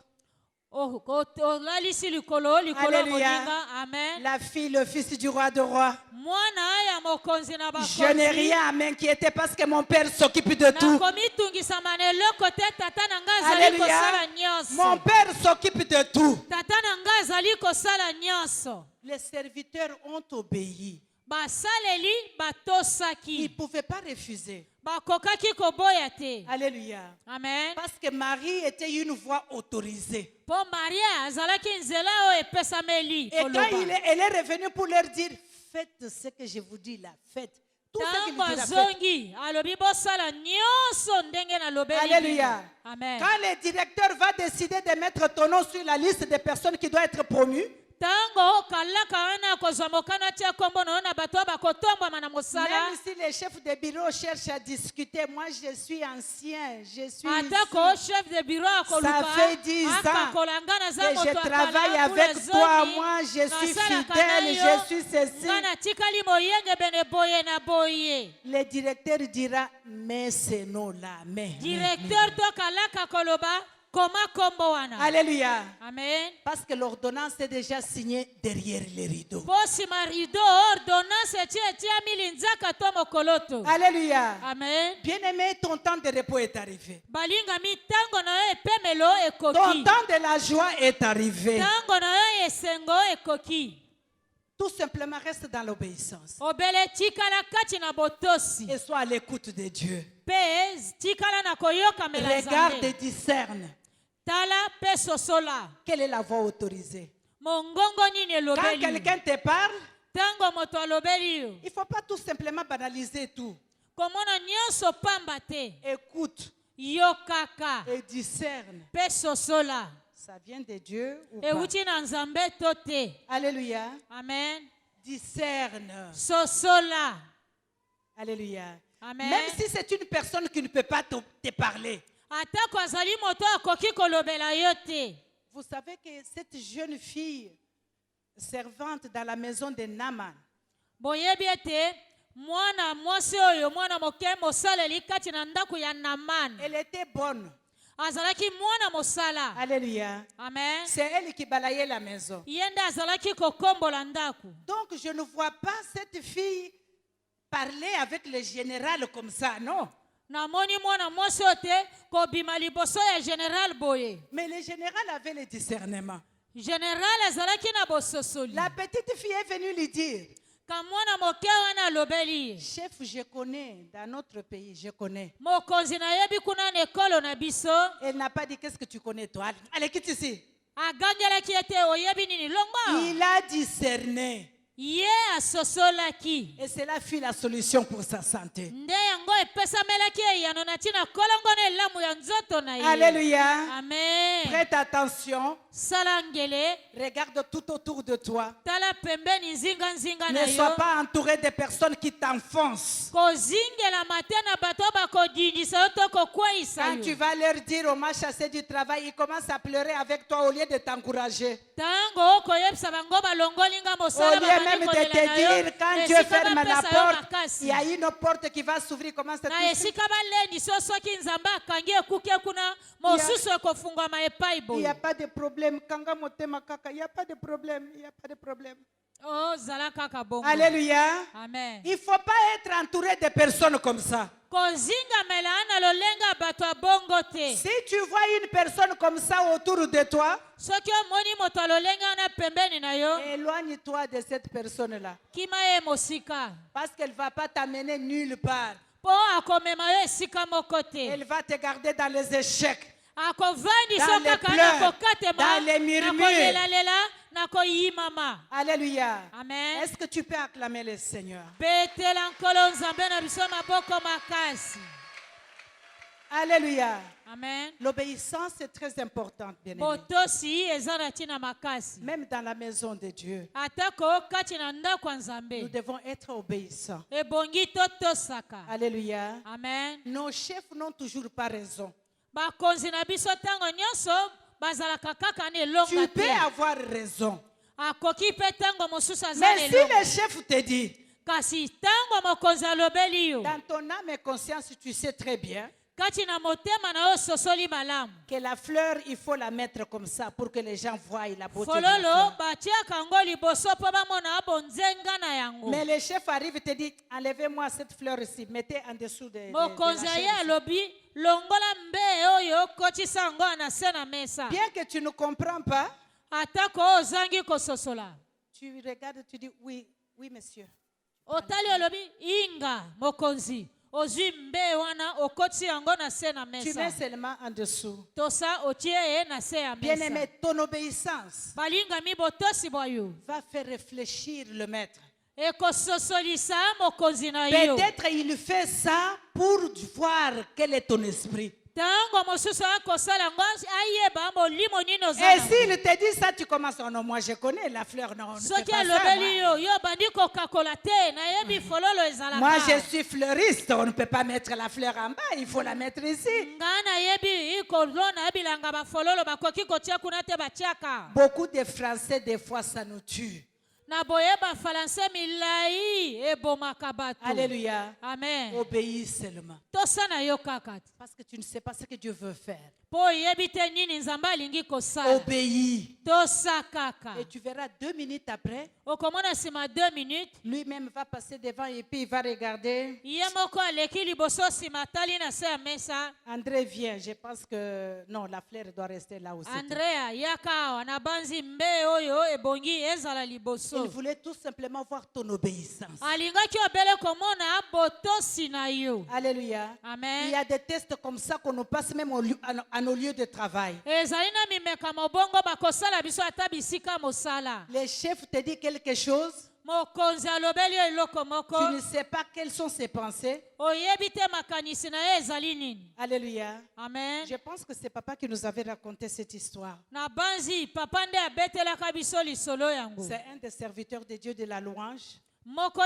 olalisi likolo Alléluia. moninga amen La fille, le fils du roi de rois. mwana ya mokonzi na Je n'ai rien à m'inquiéter parce que mon père s'occupe de tout. nakomitungisama na eloko te tata na nga azali Alléluia. kosala Mon nyonso père s'occupe de tout. tata na nga azali kosala nyonso Les serviteurs ont obéi. basaleli Ils batosaki ne pouvaient pas refuser. bakokaki koboya te Alléluia. amen Parce que Marie était une voix autorisée. mpo maria azalaki nzela oyo epesameli Et quand koloba elle est revenue pour leur dire, faites ce que je vous dis là, faites. Tout ce qu'il ntango dira, faites. azongi alobi bosala nyonso ndenge nalobeli Alléluia. bino. amen Quand le directeur va décider de mettre ton nom sur la liste des personnes qui doivent être promues, ntango kalaka wana kozwa mokana tia nkombo na yo na bato oyo bakotombwama na mosala même si les chefs de bureau cherchent à discuter, moi je suis ancien, je suis atako ici. chef de bureau akoluka fait 10 ans akakola nga naza que je moto travaille avec toi, moi je suis fidèle, je suis ceci. nga natikali moyenge bene boye na boye Le directeur dira, mais c'est non là, mais. directeur to kalaka koloba koma kombo wana Alléluia. amen Parce que l'ordonnance est déjà signée derrière les rideaux. mpo nsima rido ordonnance eti etiamili nzaka to mokolo to Alléluia. amen Bien-aimé, ton temps de repos est arrivé. balingami ntango na yo epemelo Ton ekoki temps de la joie est arrivé. ntango na yo esengo ekoki Tout simplement, reste dans l'obéissance. obele tikala kati na botosi Et sois à l'écoute de Dieu. mpe tikala na koyokamela Regarde et nzambe discerne. tala mpe sosola Quelle est la voix autorisée? mongongo nini Quand elobeli quelqu'un te parle, ntango moto alobeli yo il ne faut pas tout simplement banaliser tout. komona nyonso pamba te Écoute yokaka et discerne. mpe sosola Ça vient de Dieu ou pas? euti na nzambe to te Alléluia. amen Discerne. sosola Alléluia. amen Même si c'est une personne qui ne peut pas te parler. atako azali moto akoki kolobela yo te Vous savez que cette jeune fille servante dans la maison de Naaman, boyebi ete mwana mwasi oyo mwana moke mosaleli kati na ndako ya namani elle était bonne. azalaki mwana mosala Alléluia. amen C'est elle qui balayait la maison. ye nde azalaki kokombola ndako Donc je ne vois pas cette fille parler avec le général comme ça, non. namoni mwana mwasi oyo te kobima liboso ya général boye Mais le général avait le discernement. général azalaki na bososoli La petite fille est venue lui dire, ka mwana moke wana alobeli ye chef, je connais, dans notre pays, je connais. mokonzi nayebi kuna na ekolo na biso Elle n'a pas dit, qu'est-ce que tu connais toi? Allez, quitte ici. agangelaki ete oyebi nini longwa Il a discerné. ye asosolaki Et cela fut la solution pour sa santé. nde yango epesamelaki eyano na ntina kolongo na elamu ya nzoto na ye Alléluia. amen Prête attention. sala ngele Regarde tout autour de toi. tala pembeni nzinga na Ne sois yo pas entouré de personnes qui t'enfoncent. kozingelama te na bato oyo bakodindisa yo to kokweyisa Quand tu yo vas leur dire, on m'a chassé du travail, ils commencent à pleurer avec toi au lieu de t'encourager. ntango okoyebisa bango balongolinga Au mosala lieu même de te dire, quand Dieu ferme la porte, il y a makasi une porte qui va s'ouvrir. Commence à na toucher. esika balendi so soki nzambe akangi ekuke kuna mosusu ekofungwama epai Il n'y boye a pas de problème. Kanga motema kaka, il n'y a pas de problème. Il n'y a pas de problème. ozala kaka bongo Alléluia. amen Il ne faut pas être entouré de personnes comme ça. kozingamela na lolenga ya bato ya bongo te Si tu vois une personne comme ça autour de toi, soki omoni moto alolenga wana pembeni na yo éloigne-toi de cette personne-là. kima ye mosika Parce qu'elle ne va pas t'amener nulle part. mpo akomema yo esika moko te Elle va te garder dans les échecs. dans les pleurs, dans les murmures. Alléluia. Amen. Est-ce que tu peux acclamer le Seigneur? Alléluia. Amen. L'obéissance est très importante, bien-aimé. Même dans la maison de Dieu, nous devons être obéissants. Alléluia. Amen. Nos chefs n'ont toujours pas raison. Tu peux avoir raison. Mais si le chef te dit, dans ton âme et conscience, tu sais très bien que la fleur, il faut la mettre comme ça pour que les gens voient la beauté de la fleur. Mais le chef arrive et te dit, enlevez-moi cette fleur ici, mettez en dessous de la chaise. Bien que tu ne comprends pas, tu regardes, tu dis, oui, oui, monsieur. Tu mets seulement en dessous. Bien-aimé, ton obéissance va faire réfléchir le maître. Peut-être il fait ça pour voir quel est ton esprit. Et s'il te dit ça, tu commences, oh non, moi je connais la fleur, non, ne fais pas ça, moi je suis fleuriste, on ne peut pas mettre la fleur en bas, il faut la mettre ici. Beaucoup de Français, des fois, ça nous tue. Alléluia. Amen. Obéis seulement. Parce que tu ne sais pas ce que Dieu veut faire. Obéis. Et tu verras 2 minutes après, lui-même va passer devant et puis il va regarder. André vient, je pense que non, la fleur doit rester là aussi. Il voulait tout simplement voir ton obéissance. Alléluia. Amen. Il y a des tests comme ça qu'on nous passe même à nos lieux de travail. Les chefs te disent quelque chose. Tu ne sais pas quelles sont ses pensées. Alléluia. Amen. Je pense que c'est papa qui nous avait raconté cette histoire. C'est un des serviteurs de Dieu de la louange. Je pense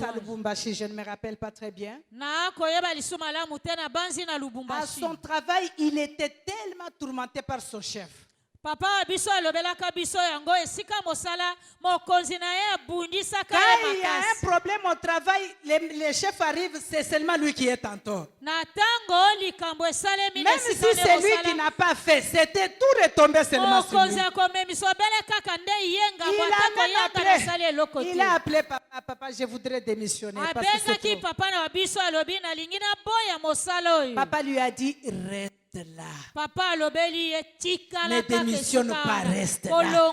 à Lubumbashi, je ne me rappelle pas très bien. À son travail, il était tellement tourmenté par son chef. Papa biso alobelaka biso yango esika mosala mokonzi na ye abundisaka Quand il y a un problème au travail, les chefs arrivent, c'est seulement lui qui est en tort. Na tango likambo esalemi Même si c'est lui qui n'a pas fait, c'était tout retombé seulement sur lui. Il a appelé papa, papa, je voudrais démissionner. Parce que c'est trop. Papa lui a dit, reste là. Papa lobeli ne démissionne pas, reste là.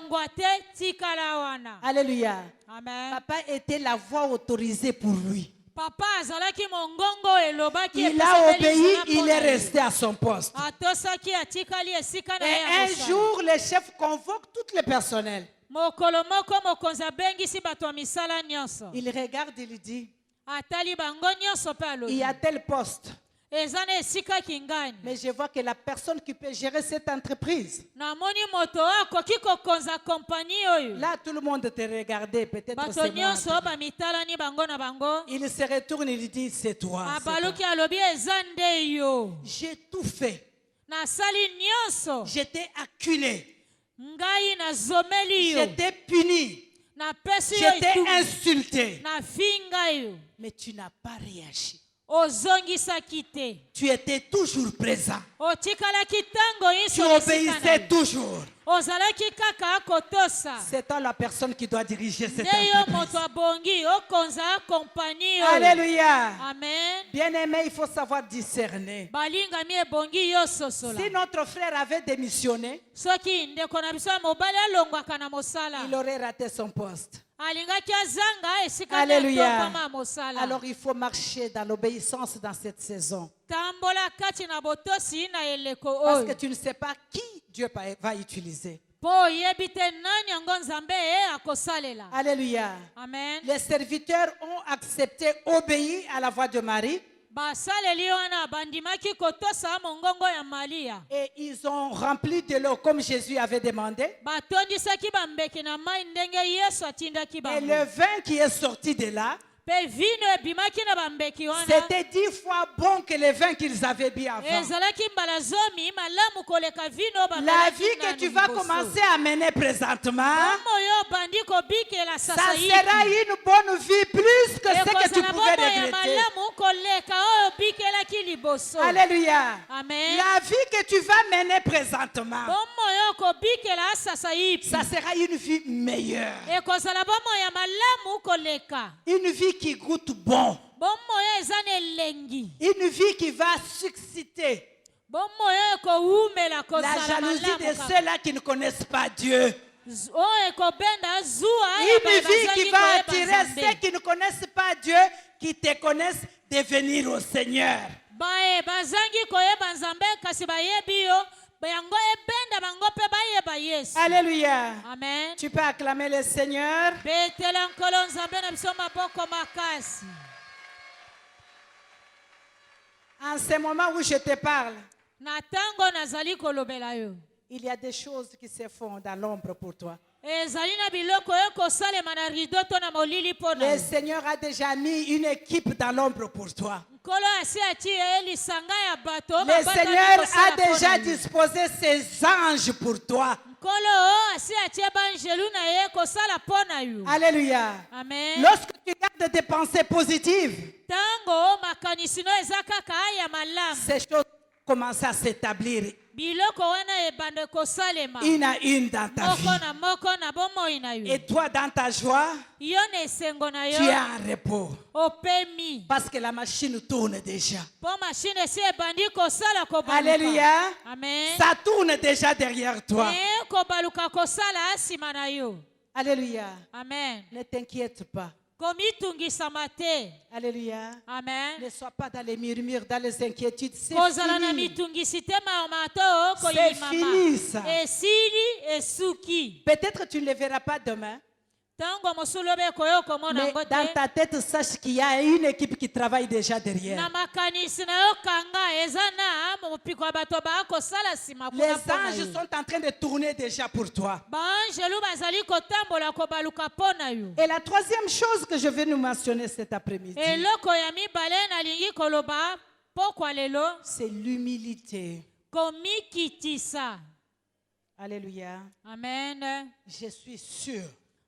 Alléluia. Amen. Papa était la voix autorisée pour lui. Papa azalaki mongongo elobaki il a obéi, il est resté à son poste. Atosaki atikali esika na Et ye. un jour, le chef convoque tout le personnel. Mokolo moko mokonzi abengisi bato ya misala nyonso. Il regarde, il dit, atali bango nyonso pe alobi. il y a tel poste. Ezana esika kingani. Mais je vois que la personne qui peut gérer cette entreprise. Namoni moto akoki kokonza compagnie oyo. Là, tout le monde te regardait, peut-être bato c'est nyonso moi. bamitalani bango na bango. Il se retourne, il dit, c'est toi. c'est toi. Abaluki alobi ezande yo. J'ai tout fait. Nasali nyonso. J'étais acculé. Ngai na zomeli yo. J'étais puni. Na pesi yo J'étais itu. insulté. Na finga yo. Mais tu n'as pas réagi. Ozongisaki te. Tu étais toujours présent. Otikalaki tango Tu nyonso obéissais toujours. ozalaki kaka akotosa. C'est toi la personne qui doit diriger cette Nde yo entreprise. moto abongi okonza compagnie oyo. Alléluia. Amen. Bien-aimé, il faut savoir discerner. Balingami ebongi yo sosola. Si notre frère avait démissionné, Soki ndeko na biso ya mobali alongwaka na mosala. il aurait raté son poste. alingaki azanga esika Alléluia. tokoma mosala. Alors il faut marcher dans l'obéissance dans cette saison. Tambola kati na botosi na eleko Parce oyo. que tu ne sais pas qui Dieu va utiliser. Po yebi te nani yango nzambe akosalela. Alléluia. Amen. Les serviteurs ont accepté, obéi à la voix de Marie. Basaleli wana bandimaki kotosa mongongo ya Maria. Et ils ont rempli de l'eau comme Jésus avait demandé. Batondisaki bambeki na mai ndenge Yesu atindaki Et bango. le vin qui est sorti de là, Pe vino ebimaki na bambeki wana. c'était 10 fois bon que le vin qu'ils avaient bu avant. Ezalaki mbala zomi malamu koleka vino La bamelaki vie que nanu tu vas liboso. commencer à mener présentement, Bombo yo bandi kobikela ça sasa sera hiki. une bonne vie plus que ce que tu Ekozala pouvais bombo ya regretter. malamu koleka oyo bikelaki liboso. Alléluia. Amen. La vie que tu vas mener présentement, Bombo yo kobikela sasa hivi. ça sera une vie meilleure. Ekozala bombo ya malamu koleka. Une vie qui goûte bon. Bombo yo eza na elengi. Une vie qui va susciter Bombo yo ekoumela la kozala jalousie de malamu kaka. ceux-là qui ne connaissent pas Dieu. Oyo ekobenda zuwa ya Une vie qui bazangi va koyeba attirer Nzambe. ceux qui ne connaissent pas Dieu, qui te connaissent, de venir au Seigneur. Bae bazangi koyeba Nzambe kasi bayebi yo yango ebenda bango mpe bayeba Yesu. Alléluia. Amen. Tu peux acclamer le Seigneur. Betela nkolo Nzambe na biso maboko makasi. En ce moment où je te parle, Na tango nazali kolobela yo. il y a des choses qui se font dans l'ombre pour toi. Ezali na biloko yo kosalema na rido to na molili pona. Le Seigneur a déjà mis une équipe dans l'ombre pour toi. Nkolo asi ati elisanga ya bato. Le babanda Seigneur kosala a déjà pona yo. disposé ses anges pour toi. Nkolo asi ati banjelu na ye kosala pona yo. Alléluia. Amen. Lorsque tu gardes des pensées positives, Tango makanisi no eza kaka ya malamu. ces choses commencent à s'établir Biloko wana ebanda kosalema. une à une dans ta vie. Moko na bomoi na yo. Et toi, dans ta joie, Yo na esengo na tu es yo. en repos. Opemi. Parce que la machine tourne déjà. Po machine esi ebandi kosala kobaluka. Alléluia. Amen. Ça tourne déjà derrière toi. Kobaluka kosala nsima na yo. Alléluia. Amen. Ne t'inquiète pas. Komitungisama te. Alléluia. Amen. Ne sois pas dans les murmures, dans les inquiétudes. C'est Kozala na fini. mitungisi te maomato C'est koyimama. fini ça. Esili esuki. Peut-être tu ne le verras pas demain. Tango mosolobe koyo komona Mais ngote. dans ta tête, sache qu'il y a une équipe qui travaille déjà derrière. Na makanisi na yo kanga eza na mopiko ya bato bakosala nsima Les kuna mpona anges yo. sont en train de tourner déjà pour toi. Baanjelu bazali kotambola kobaluka mpona yo. Et la troisième chose que je vais nous mentionner cet après-midi, Eloko ya mibale nalingi koloba pokwa lelo c'est l'humilité. komikitisa. Alléluia. Amen. Je suis sûr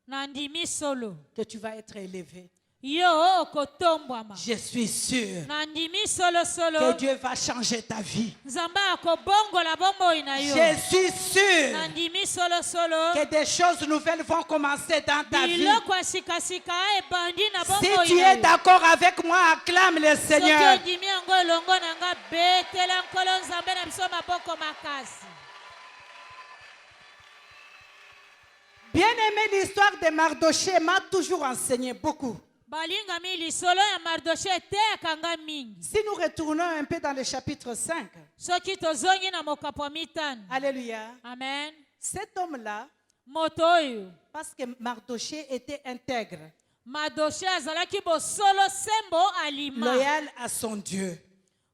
Nandimi solo. que tu vas être élevé. Yo okotombwama. Je suis sûr Nandimi solo que solo. Dieu va changer ta vie. Nzamba akobongola bomoi na yo. Je suis sûr Nandimi solo solo. que des choses nouvelles vont commencer dans ta vie. Biloko ya sikasika ebandi na Si bomoi tu na es yo. d'accord avec moi, acclame le Soki Seigneur. ondimi yango elongo na nga betela nkolo Nzambe na biso maboko makasi. Bien aimé, l'histoire de Mardoché m'a toujours enseigné beaucoup. Balingami lisolo ya Mardoche te akanga mingi. Si nous retournons un peu dans le chapitre 5, Soki tozongi na mokapo ya mitano. Alléluia, Amen. cet homme-là, Moto oyo. parce que Mardoché était intègre, Mardoche azalaki bosolo sembo alima. loyal à son Dieu,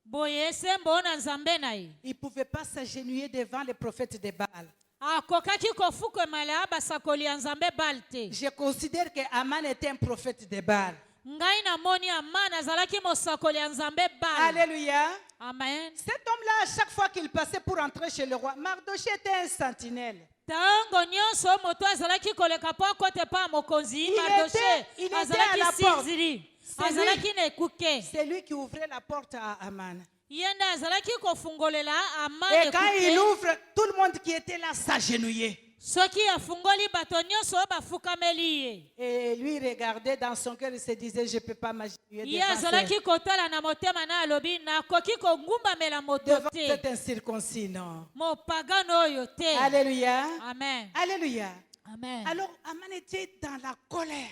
Boye sembo na nzambe na ye. il ne pouvait pas s'agenouiller devant les prophètes de Baal. Akokaki kofukamela basakoli ya nzambe Baal te. Je considère que Aman était un prophète de Baal. Ngai namoni Amana azalaki mosakoli ya nzambe Baal. Alléluia. Amen. Cet homme-là, à chaque fois qu'il passait pour entrer chez le roi, Mardoché était un sentinelle. Tango nyonso moto azalaki koleka po akote pa mokonzi Mardoche il était à la azalaki porte. sinziri. C'est Azalaki lui. na ekuke. C'est lui qui ouvrait la porte à Aman. Yenda azalaki kofungolela Aman Et quand il ekuke. ouvre, tout le monde qui était là s'agenouillait. Soki afungoli bato nyonso bafukameli ye. Et lui regardait dans son cœur, il se disait, je ne peux pas m'agenouiller Ye devant, azalaki kotala na motema na alobi nakoki kogumbamela moto devant te. cet incirconcis, non. Mopagano oyo te. Alléluia. Amen. Alléluia. Amen. Alors Aman était dans la colère.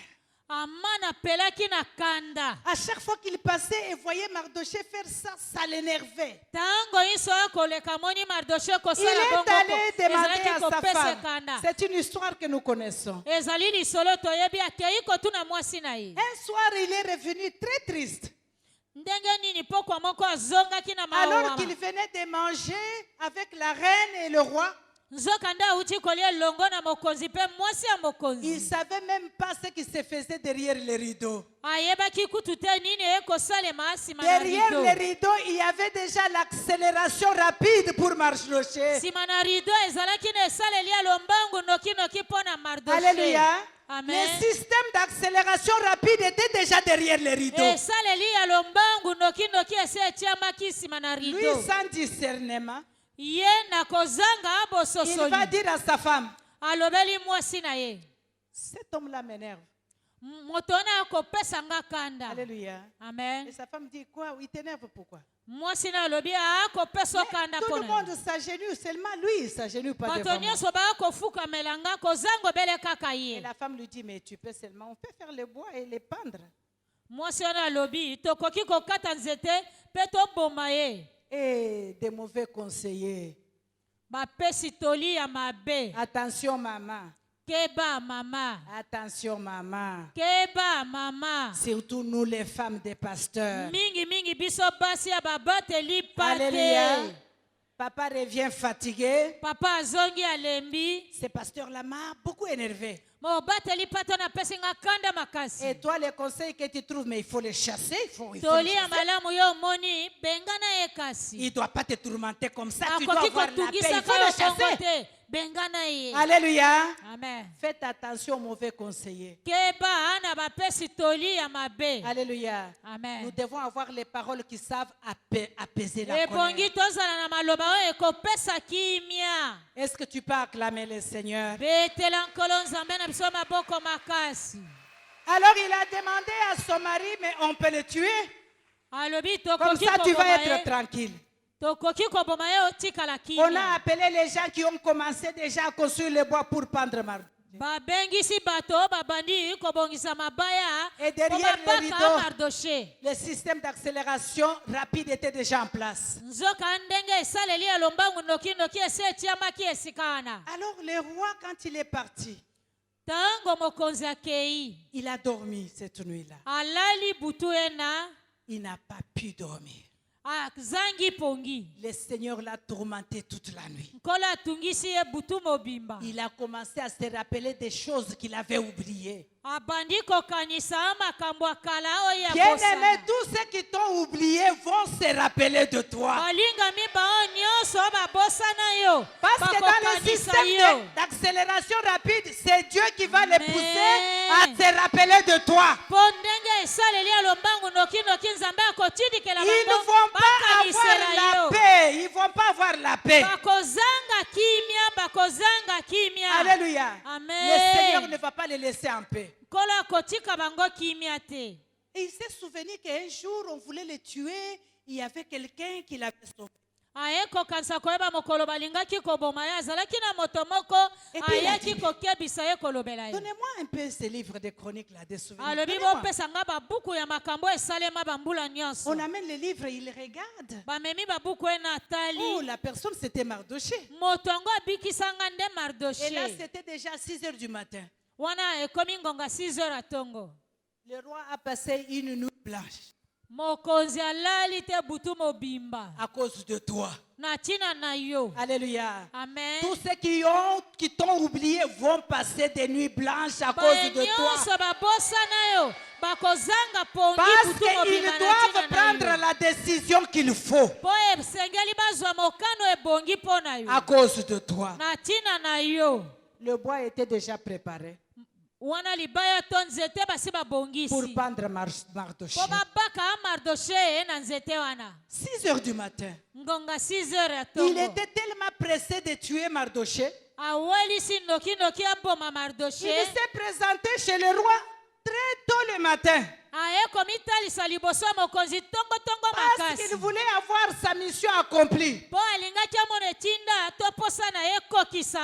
Amana pelaki na kanda. À chaque fois qu'il passait et voyait Mardoché faire ça, ça l'énervait. Tango iso koleka moni Mardoché Il kosala est allé demander ezalaki à sa kopesa femme. kanda. C'est une histoire que nous connaissons. Ezali lisolo toyebi akei kotuna mwasi na ye. Un soir, il est revenu très triste. Ndenge nini pokwa moko azongaki na Alors mawa. qu'il venait de manger avec la reine et le roi, Nzokanda uti kolia longo na mokonzi pe mwasi ya mokonzi. il ne savait même pas ce qui se faisait derrière les rideaux. Ayebaki kutu te nini ekosalema asima na Derrière rideau. les rideaux, il y avait déjà l'accélération rapide pour Mardoché. Sima na rideau ezalaki na esaleli ya lombangu noki pona Mardoché. Alléluia. Amen. Le système d'accélération rapide était déjà derrière les rideaux. Esaleli ya lombangu noki ese etiamaki sima na Lui, rideau. sans discernement, Ye na kozanga il va abososoli. dire à sa femme, Alobeli mwasi na ye. cet homme-là m'énerve. Moto na akopesa nga kanda. Alléluia. Amen. Et sa femme dit, quoi? Il t'énerve pourquoi? Mwasi na alobi akopesa kanda Tout le pona. monde s'agenouille, seulement lui, il s'agenouille pas devant Bato moi. nyonso bakofukamela nga kozango bele kaka Et ye. la femme lui dit, mais tu peux seulement, on peut faire le bois et les pendre. Mwasi wana alobi tokoki kokata nzete pe toboma ye. Et des mauvais conseillers. Bapesi toli ya mabe. Attention maman, Keba mama. attention maman. Keba mama. Surtout nous les femmes des pasteurs. Mingi biso basi ya babateli Alléluia. pate. Papa revient fatigué. Papa azongi alembi. Ce pasteur-là m'a beaucoup énervé. Mo bateli pate na pesi nga kanda makasi. Et toi, les conseils que tu trouves, mais il faut les chasser. Il faut Toli les ya chasser. malamu yo moni bengana ye kasi. Il ne doit pas te tourmenter comme ça. Tu dois Akoki avoir la paix. Il kotungisa faut le ka yo kongo chasser. te. Bengana ye. Alléluia. Amen. Faites attention aux mauvais conseillers. Keba ana bapesi toli ya mabe. Alléluia. Nous Amen. devons avoir les paroles qui savent apaiser la Ebongi colère. tozala na maloba oyo ekopesa kimia. Est-ce que tu peux acclamer le Seigneur? Betela nkolo nzambe na biso maboko makasi. Alors il a demandé à son mari, mais on peut le tuer? Alobi Comme tokoki ça, tu vas koboma être ye. tranquille. Tokoki koboma ye otikala On a kimia. appelé les gens qui ont commencé déjà à construire le bois pour pendre Mardoché. Babengisi bato babandi kobongisa mabaya. Et derrière po le babaka rideau, Mardoché. le système d'accélération rapide était déjà en place. Nzoka ndenge esaleli ya lombangu noki ese etiamaki esika wana. Alors le roi, quand il est parti, Tango mokonzi akei. il a dormi cette nuit-là. Alali butu ena. Il n'a pas pu dormir. Zangi pongi. Le Seigneur l'a tourmenté toute la nuit. Nkolo atungisi ye butu mobimba. Il a commencé à se rappeler des choses qu'il avait oubliées. Abandi kokanisa makambo ya kala oyo ya Bien-aimés, bosana. tous ceux qui t'ont oublié vont se rappeler de toi. Balingami bao nyonso babosana yo. Parce que dans le Bakokanisa système yo. d'accélération rapide, c'est Dieu qui va les Amen. pousser à se rappeler de toi. Po ndenge esaleli ya lombangu noki nzambe akotindikela Ils ne bango vont pas avoir bakanisela la yo. paix. Ils ne vont pas avoir la paix. Bakozanga kimia. Alléluia. Amen. Le Seigneur ne va pas les laisser en paix. Nkolo akotika bango kimia te. Et il s'est souvenu qu'un jour, on voulait les tuer. Il y avait quelqu'un qui l'avait sauvé. Ayekokanisa koyeba mokolo balingaki koboma ye azalaki na moto moko Et puis il a ayaki dit, kokebisa ye kolobela ye. Donnez-moi un peu ce livre de chroniques là, des souvenirs. Alobi Donnez-moi. bopesa nga babuku ya makambo esalema bambula nyonso. On amène le livre, il regarde. Bamemi babuku ye na Oh, atali. la personne, c'était Mardoché. Moto yango abikisanga nde Et là, Mardoché. c'était déjà 6 heures du matin. Wana ekomi ngonga 6 heures atongo. Le roi a passé une nuit blanche Mokonzi alali te butu mobimba. à cause de toi. Na tina na yo. Alléluia. Amen. Tous ceux qui t'ont oublié vont passer des nuits blanches à cause de toi. Nyonso babosana yo. Bakozanga pongi Parce butu qu'ils mobimba na doivent tina na prendre yo. la décision qu'il faut Po esengeli bazwa mokano ebongi mpo na yo. à cause de toi. Na tina na yo. Le bois était déjà préparé Wana libaya to nzete basi pour babongisi. pendre Mardoché. Po babaka Mardoché na nzete wana. 6 heures du matin. Ngonga 6 heures ya Il tongo. était tellement pressé de tuer Mardoché. Awelisi noki aboma Il Mardoché. s'est présenté chez le roi très tôt le matin. Parce qu'il voulait avoir sa mission accomplie.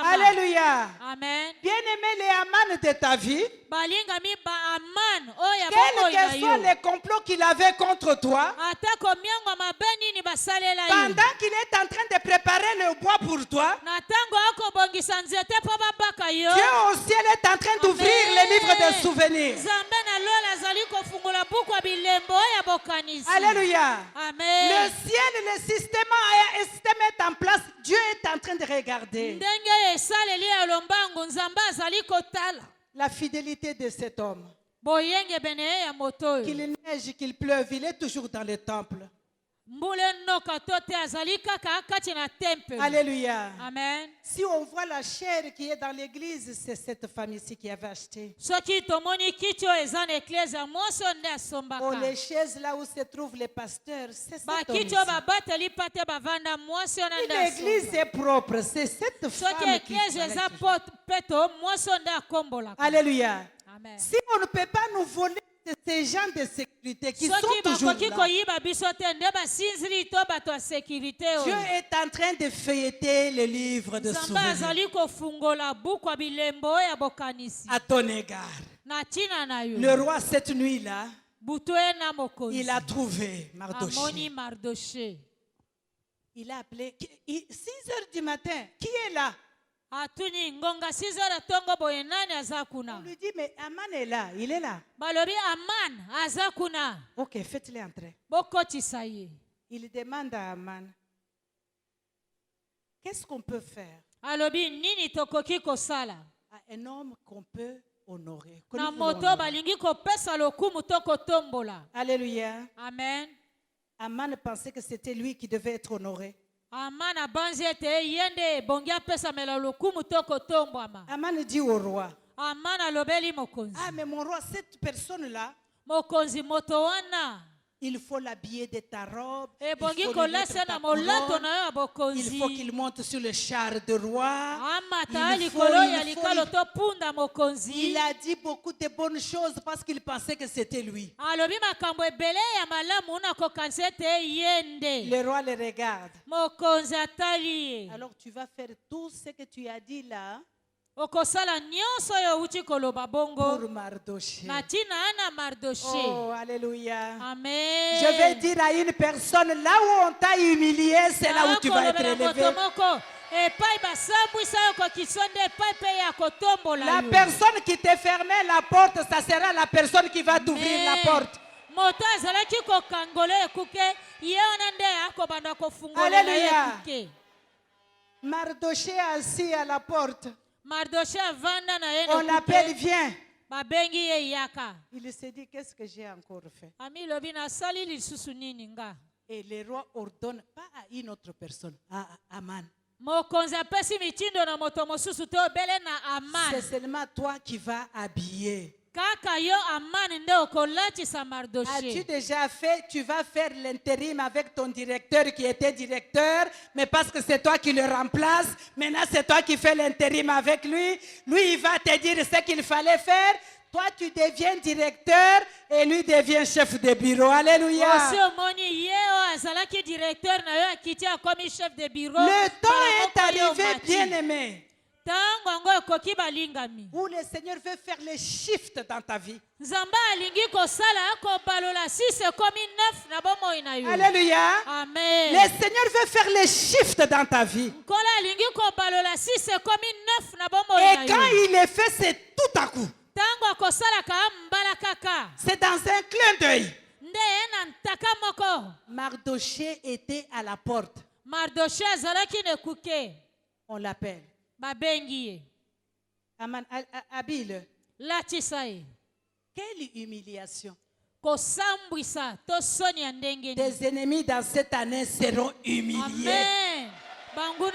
Alléluia. Amen. Bien-aimé, les Aman de ta vie, quels que soient les complots qu'il avait contre toi, pendant qu'il est en train de préparer le bois pour toi, Dieu au ciel est en train d'ouvrir les livres de souvenirs. Alléluia. Amen. Le ciel et le système est en place. Dieu est en train de regarder la fidélité de cet homme. Qu'il neige, qu'il pleuve, il est toujours dans le temple. Alléluia. Amen. Si on voit la chair qui est dans l'église, c'est cette femme ici qui avait acheté. Oh, les chaises là où se trouvent les pasteurs, c'est cet homme ici. Si l'église est propre, c'est cette femme qui Alléluia. Amen. Si on ne peut pas nous voler de ces gens de sécurité qui sont toujours là, Dieu est en train de feuilleter le livre de souvenirs à ton égard. Le roi, cette nuit-là, il a trouvé Mardoché. Il a appelé 6 heures du matin. Qui est là? On lui dit, mais Aman est là. Il est là. Ok, faites-le entrer. Il demande à Aman, qu'est-ce qu'on peut faire à un homme qu'on peut honorer? Alléluia. Amen. Aman pensait que c'était lui qui devait être honoré. Aman dit au roi, ah mais mon roi, cette personne-là, il faut l'habiller de ta robe, il faut lui mettre ta couronne, il faut qu'il monte sur le char de roi, il a dit beaucoup de bonnes choses parce qu'il pensait que c'était lui. Le roi le regarde. Alors tu vas faire tout ce que tu as dit là pour Mardoché. Oh, alléluia. Amen. Je vais dire à une personne, là où on t'a humilié, c'est là où tu vas être élevé. La personne qui te fermait la porte, ça sera la personne qui va t'ouvrir la porte. Alléluia. Mardoché assis à la porte. On l'appelle, viens. Il s'est dit, qu'est-ce que j'ai encore fait? Et le roi ordonne, pas à une autre personne, à Aman. C'est seulement toi qui vas habiller. As-tu déjà fait, tu vas faire l'intérim avec ton directeur qui était directeur, mais parce que c'est toi qui le remplaces, maintenant c'est toi qui fais l'intérim avec lui. Lui, il va te dire ce qu'il fallait faire. Toi, tu deviens directeur et lui devient chef de bureau. Alléluia. Le temps est arrivé, bien-aimé, où le Seigneur veut faire les shifts dans ta vie. Alléluia. Amen. Le Seigneur veut faire les shifts dans ta vie. Et quand il les fait, c'est tout à coup. C'est dans un clin d'œil. Mardoché était à la porte. On l'appelle. Aman, habille-le. Quelle humiliation. Tes ennemis dans cette année seront humiliés. Tous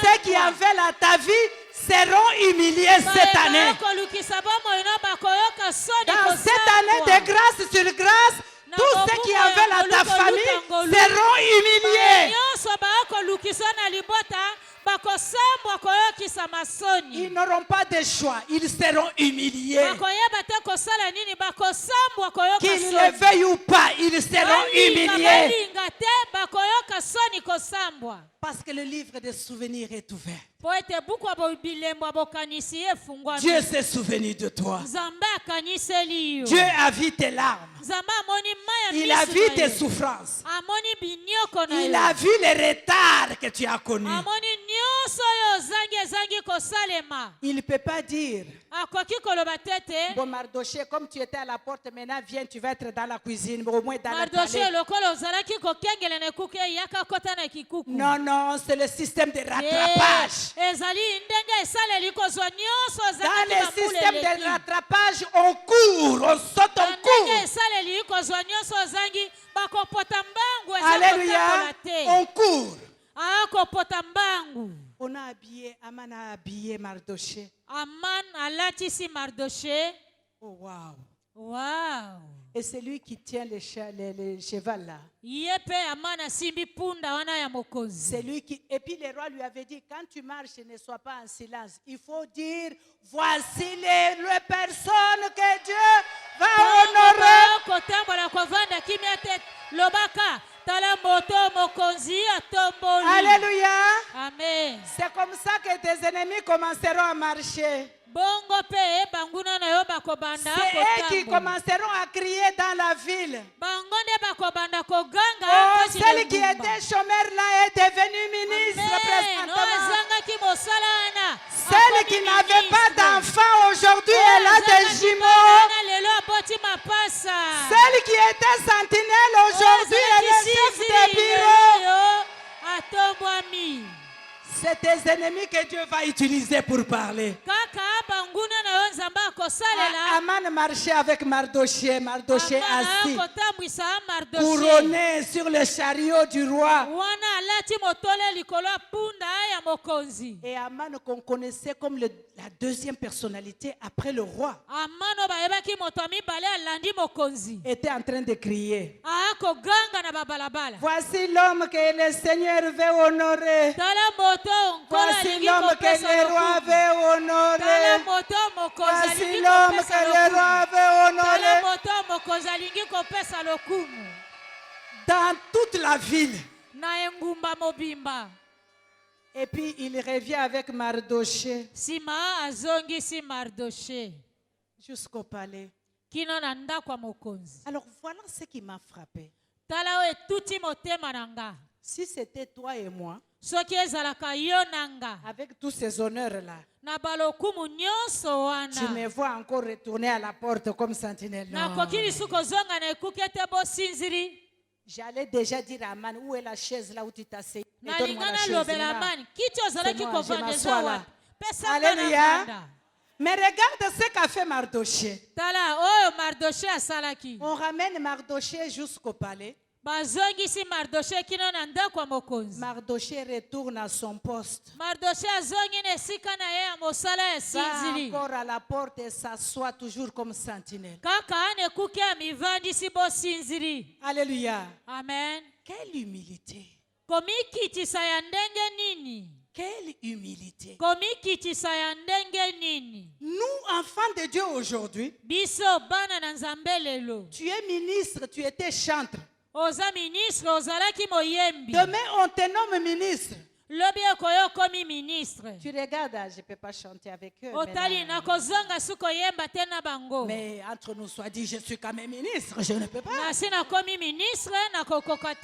ceux qui en veulent à ta vie seront humiliés cette année. Dans cette année de grâce sur grâce, tous ceux qui en veulent à ta famille seront humiliés. Ils n'auront pas de choix. Ils seront humiliés. Qu'ils le veuillent ou pas, ils seront humiliés. Parce que le livre des souvenirs est ouvert. Dieu s'est souvenu de toi. Dieu a vu tes larmes. Il a vu tes souffrances. Il a vu les retards que tu as connus. Il ne peut pas dire, bon Mardoché, comme tu étais à la porte, maintenant viens, tu vas être dans la cuisine, au moins dans la palais. Non, non, c'est le système de rattrapage. Dans le système de rattrapage, on court, on saute, on court. Alléluia, on court. On a habillé, Aman a habillé Mardoché. Aman alatisi Mardoché. Oh, wow. Wow. Et c'est lui qui tient le cheval là. C'est lui qui. Et puis le roi lui avait dit, quand tu marches, ne sois pas en silence. Il faut dire, voici les personnes que Dieu va honorer. Alléluia. Amen. C'est comme ça que tes ennemis commenceront à marcher. C'est eux qui commenceront à crier dans la ville. Oh, celle qui était chômeur là est devenue ministre présentement. Celle qui n'avait pas d'enfant aujourd'hui, elle a des jumeaux. Celle qui était sentinelle aujourd'hui, elle est chef de bureau. C'est tes ennemis que Dieu va utiliser pour parler. Aman marchait avec Mardoché, Mardoché assis, couronné sur le chariot du roi. Et Aman qu'on connaissait comme la deuxième personnalité après le roi était en train de crier, voici l'homme que le Seigneur veut honorer. Voici l'homme que le roi veut honorer. Voici l'homme que le roi veut honorer. Dans toute la ville. Et puis il revient avec Mardoché jusqu'au palais. Alors voilà ce qui m'a frappé. Si c'était toi et moi, avec tous ces honneurs-là, tu me vois encore retourner à la porte comme sentinelle. J'allais déjà dire à Aman, où est la chaise là où tu t'assieds? Donne-moi la chaise là. C'est moi, je m'assois là. Alléluia. Mais regarde ce qu'a fait Mardoché. On ramène Mardoché jusqu'au palais. Mardoché retourne à son poste. Va encore à la porte et s'assoit toujours comme sentinelle. Alléluia. Amen. Quelle humilité. Quelle humilité. Nous, enfants de Dieu aujourd'hui, tu es ministre, tu étais chantre. Demain, on te nomme ministre. Tu regardes, je ne peux pas chanter avec eux. Mais entre nous soit dit, je suis quand même ministre, je ne peux pas.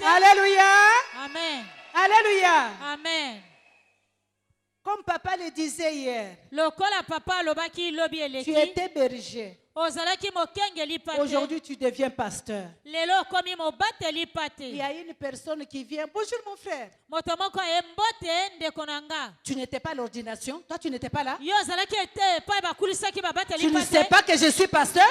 Alléluia. Amen. Alléluia. Amen. Comme papa le disait hier, tu étais berger. Aujourd'hui, tu deviens pasteur. Il y a une personne qui vient. Bonjour mon frère. Tu n'étais pas à l'ordination. Toi, tu n'étais pas là. Tu ne sais pas que je suis pasteur.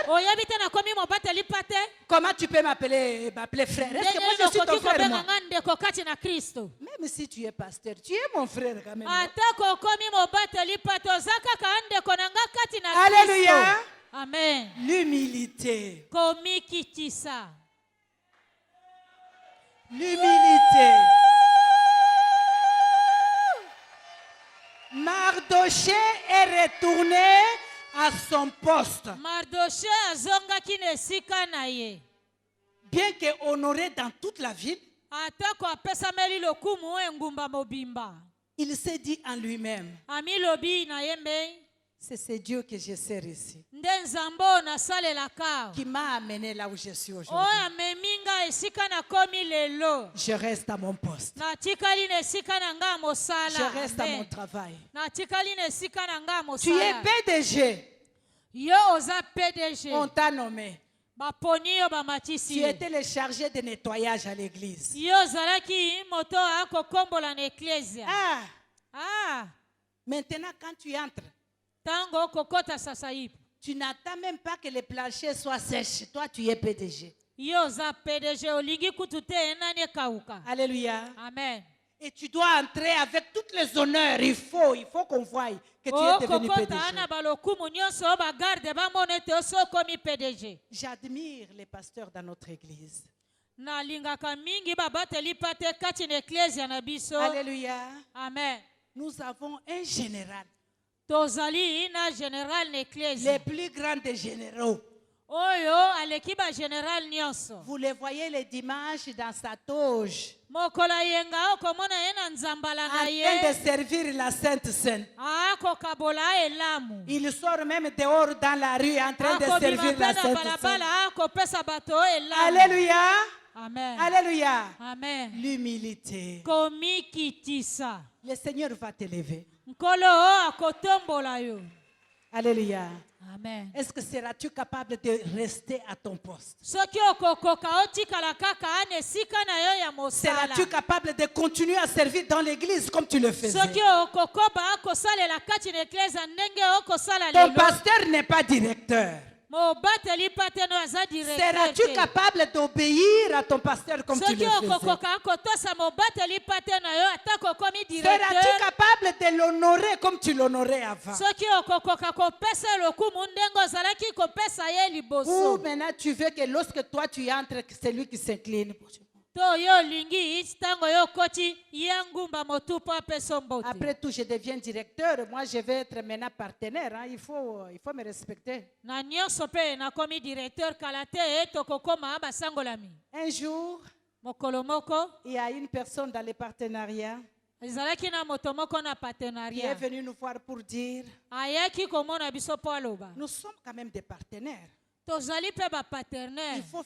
Comment tu peux m'appeler frère? Est-ce que moi je suis ton frère, moi? Même si tu es pasteur, tu es mon frère quand même. Alléluia. Amen. L'humilité. L'humilité. Mardoché retourné à son poste. Mardoché azongaki na esika na ye. Bien que honoré dans toute la ville, Atako apesameli lokumu engumba mobimba. il s'est dit en lui-même, Ami lobi na yembe. c'est ce Dieu que je sers ici, Nde nzambo na salelaka. qui m'a amené là où je suis Oyo aujourd'hui. ameminga esika na komi lelo. Je reste à mon poste. Na tikali na esika na nga mosala. Je reste à Amen. mon travail. Na tikali na esika na nga Tu es mosala. PDG. Yo oza PDG. On t'a nommé. Baponi yo Tu bamatisi. étais le chargé de nettoyage à l'église. Yo zalaki moto akokombola na eklesia. Ah, Ah, maintenant quand tu entres, tango kokota sasa hivi. tu n'attends même pas que les planchers soient sèches. Toi, tu es PDG. Yo za PDG olingi kutu te nani kauka. Alléluia. Amen. Et tu dois entrer avec tous les honneurs. Il faut qu'on voie que tu es devenu Kokota ana PDG. balokumu nyonso bagarde bamone te oso komi PDG. J'admire les pasteurs dans notre église. Na lingaka mingi babateli pate kati na eklesia na biso. Alléluia. Amen. Nous avons un général, Tozali na general na eklesia. les plus grands des généraux. Oyo aleki ba general nyonso. Vous les voyez les dimanches dans sa toge, Mokola yenga okomona ye na nzambala en na train ye. de servir la Sainte Seine. Akokabola elamu. Il sort même dehors dans la rue en train de Akobima servir pe la na Sainte Seine. balabala akopesa bato elamu. Alléluia. Amen. Alléluia. Amen. L'humilité. Komikitisa. Le Seigneur va t'élever. Nkolo akotombola yo. Alléluia. Amen. Est-ce que seras-tu capable de rester à ton poste? Soki okokoka otikala kaka ana esika na yo ya mosala. Seras-tu capable de continuer à servir dans l'église comme tu le faisais? Soki okokoba akosalela kati na eklezia ndenge okosala Ton lelo. pasteur n'est pas directeur. Mobateli pateno aza directeur. Seras-tu te. capable d'obéir à ton pasteur comme tu Soki le faisais? okokoka akotosa mobateli pateno yo atako komi Seras-tu directeur. capable de l'honorer comme tu l'honorais avant? Soki okokoka kopesa lokumu ndenge ozalaki kopesa ye Ou liboso. maintenant tu veux que lorsque toi tu entres, que c'est lui qui s'incline. To yo lingi tango yo koti ye ngumba motupo apeso mbote. Après tout, je deviens directeur. Moi, je vais être maintenant partenaire. Hein. Il faut me respecter. Na nyonso pe nakomi directeur kala te tokokoma basangolami. Un jour, Mokolo moko il y a une personne dans les partenariats ezalaki na moto moko na qui est partenariat. venue nous voir pour dire, Ayaki komona biso po aloba. nous sommes quand même des partenaires. Tozali pe ba Il partenaire. faut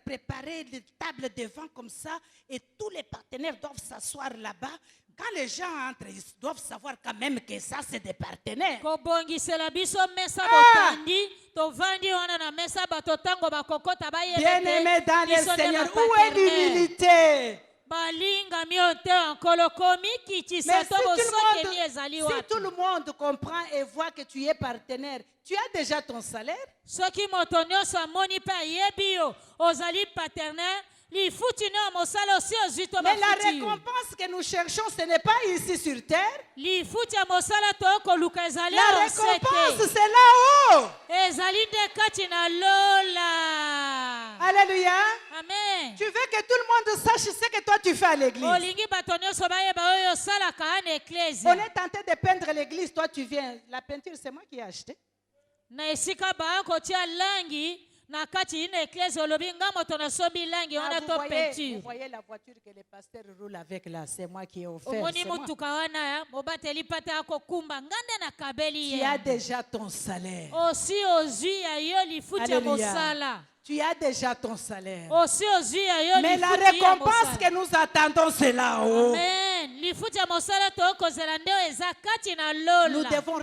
préparer des tables devant comme ça et tous les partenaires doivent s'asseoir là-bas. Quand les gens entrent, ils doivent savoir quand même que ça, c'est des partenaires. Kobongisela biso mesa Ah! botandi tovandi wana na mesa bato tango bakokota bayebete. Bien-aimés dans le biso nde Seigneur, ba où est partenaire. l'humilité? Balinga miote ankolo komi kitisa Mais to bosokemi ezali si tout wapi. le monde comprend et voit que tu es partenaire, tu as déjà ton salaire. Soki moto nyonso amoni mpe ayebi yo ozali partenaire lifuti no mosala osi ozwi to Mais la bafuti yo. récompense que nous cherchons, ce n'est pas ici sur terre. lifuti ya mosala tokoluka ezali La awa se récompense, te. c'est là-haut. ezali nde kati na lola. Alléluia. Amen. Tu veux que tout le monde sache ce que toi tu fais à l'église. olingi bato nyonso bayeba oyo osalaka ana On eklesia est tenté de peindre l'église, toi tu viens. La peinture, c'est moi qui ai acheté. na esika bakotia langi na kati na eklesia olobi nga moto nasombi langi wana to vous peinture. voyez la voiture que les pasteurs roulent avec là, c'est moi qui ai offert. omoni c'est moi. mutuka wana ya mobateli pate akokumba nga nde nakabeli Tu ye. as déjà ton salaire. osi ozwi ya yo lifuti ya Alléluia. mosala. Tu as déjà ton salaire. osi ozwi ya yo Mais la lifuti ya récompense mosala. que nous attendons, c'est là-haut. Amen. lifuti ya mosala tokozela nde eza kati na Nous lola. devons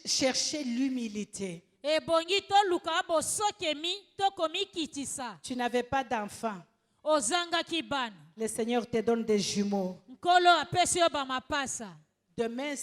chercher l'humilité. ebongi toluka bosokemi tokomi kitisa. Tu n'avais pas d'enfant. ozangaki bana. Le Seigneur te donne des jumeaux. nkolo apesi yo bamapasa. Demain,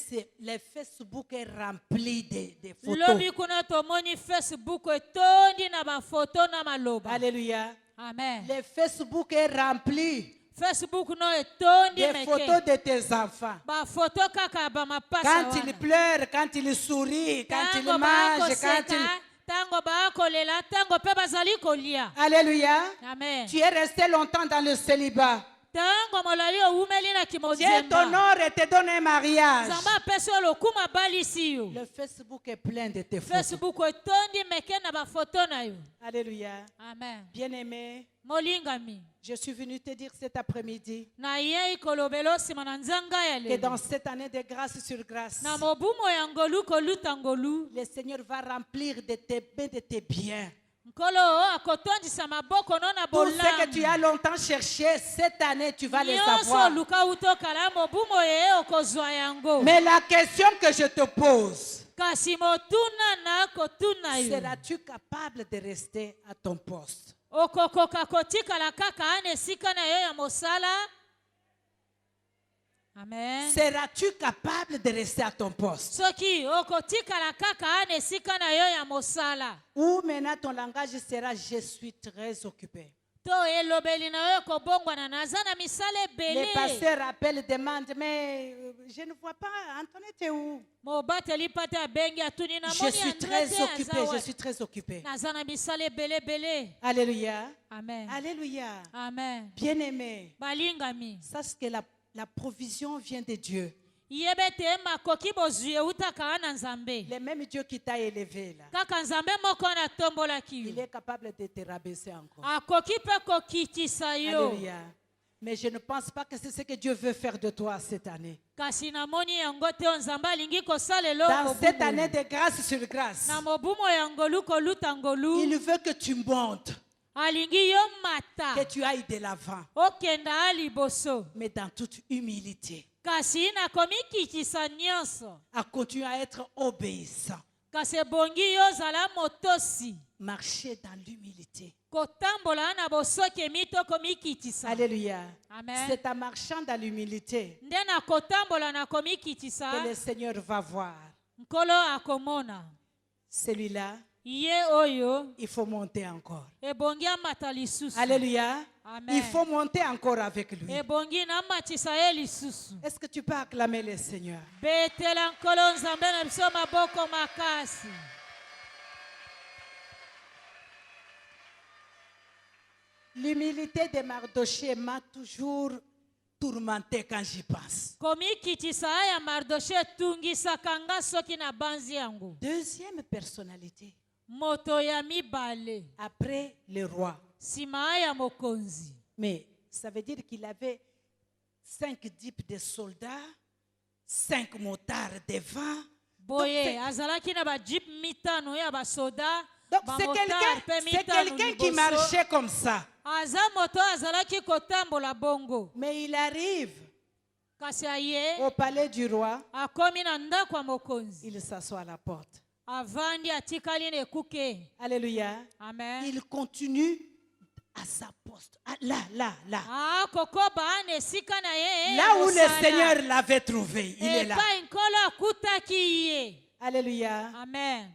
le Facebook est rempli de photos. lobi kuna tomoni facebook etondi na bafoto na maloba. Alléluia. Amen. Le Facebook est rempli facebook no etondi des meke. photos de tes enfants. bafoto kaka bamapasa Quand wana. ils pleurent, quand ils sourient, quand ils Tango mangent, quand bakoseka, ils... tango bakolela tango mpe bazali kolia. Alléluia. Amen. Tu es resté longtemps dans le célibat. tango molali owumeli na Dieu kimozemba t'honore et te donne un mariage. nzambe apesi yo lokuma balisi yo Le Facebook est plein de tes photos. Facebook etondi meke na bafoto na yo. Alléluia. Amen. Bien-aimé, Molingami je suis venu te dire cet après-midi nayei kolobela nsima na nzanga ya que lelo dans cette année de grâce sur grâce, na mobumo ya ngolu koluta ngolu le Seigneur va remplir de tes mains, de tes biens. nkolo akotondisa maboko no na Tout ce que tu bolamu as longtemps cherché, cette année, tu vas les nyonso avoir. oluka utokala mobumo ye okozwa yango Mais la question que je te pose, kasi motuna na kotuna yo seras-tu capable de rester à ton poste? okokoka kotikala kaka ana esika na yo ya mosala. Amen. Seras-tu capable de rester à ton poste? Soki okotikala kaka ana esika na yo ya mosala. Ou maintenant ton langage sera je suis très occupé. To elobeli na yo kobongwana naza na misala Les ebele. pasteurs appellent, demandent, mais je ne vois pas, Antoinette est où? Mobateli pate abengi atuni na Je moni suis très occupé, je suis très occupé. naza na misala ebele. Alléluia. Amen. Alléluia. Amen. Bien-aimé, Balingami. sache que la provision vient de Dieu. Yebete makoki bozwi eutaka na nzambe. Le même Dieu qui t'a élevé là, Kaka nzambe moko na tombolaki il yo. est capable de te rabaisser encore. Akoki pe kokitisa yo. Alléluia. Mais je ne pense pas que c'est ce que Dieu veut faire de toi cette année. Kasi namoni yango te nzambe alingi kosala Dans eloko cette bubu. année de grâce sur grâce, Na mobumo ya ngolu koluta ngolu. il veut que tu montes, Alingi yo mata. que tu ailles de l'avant, Okenda aliboso. mais dans toute humilité, Kasi nakomi kitisa nyonso. à continuer à être obéissant. Kasi bongi yo zala motosi. Marcher dans l'humilité. Kotambola na bosoke mito komi kitisa. Alléluia. Amen. C'est en marchant dans l'humilité Nde na kotambola na komi kitisa. que le Seigneur va voir. Nkolo akomona. Celui-là, Ye oyo. il faut monter encore. Ebongi amata lisusu. Alléluia. Amen. Il faut monter encore avec lui. Ebongi na matisa ye lisusu. Est-ce que tu peux acclamer le Seigneur? Betela nkolo nzambe na biso maboko makasi. L'humilité de Mardoché m'a toujours tourmenté quand j'y pense. Komi kitisa ya Mardoshe tungisaka nga soki na banzi yango. Deuxième personnalité, Moto ya mibale. après le roi. Sima ya mokonzi. Mais ça veut dire qu'il avait 5 types de soldats, 5 motards devant. Boye, azalaki na ba jeep mitano ya ba soda. Donc ba c'est motar pe mitano quelqu'un qui liboso. marchait comme ça. Aza moto azalaki kotambola bongo. Mais il arrive Kasi aye, au palais du roi, akomi na ndako ya mokonzi. il s'assoit à la porte. Avandi atikali na ekuke. Alléluia. Amen. Il continue à sa poste. Ah, là. Ah, kokoba ane esika na ye. Là où le mosala. Seigneur l'avait trouvé, il est là. Epai nkolo akutaki ye. Alléluia. Amen.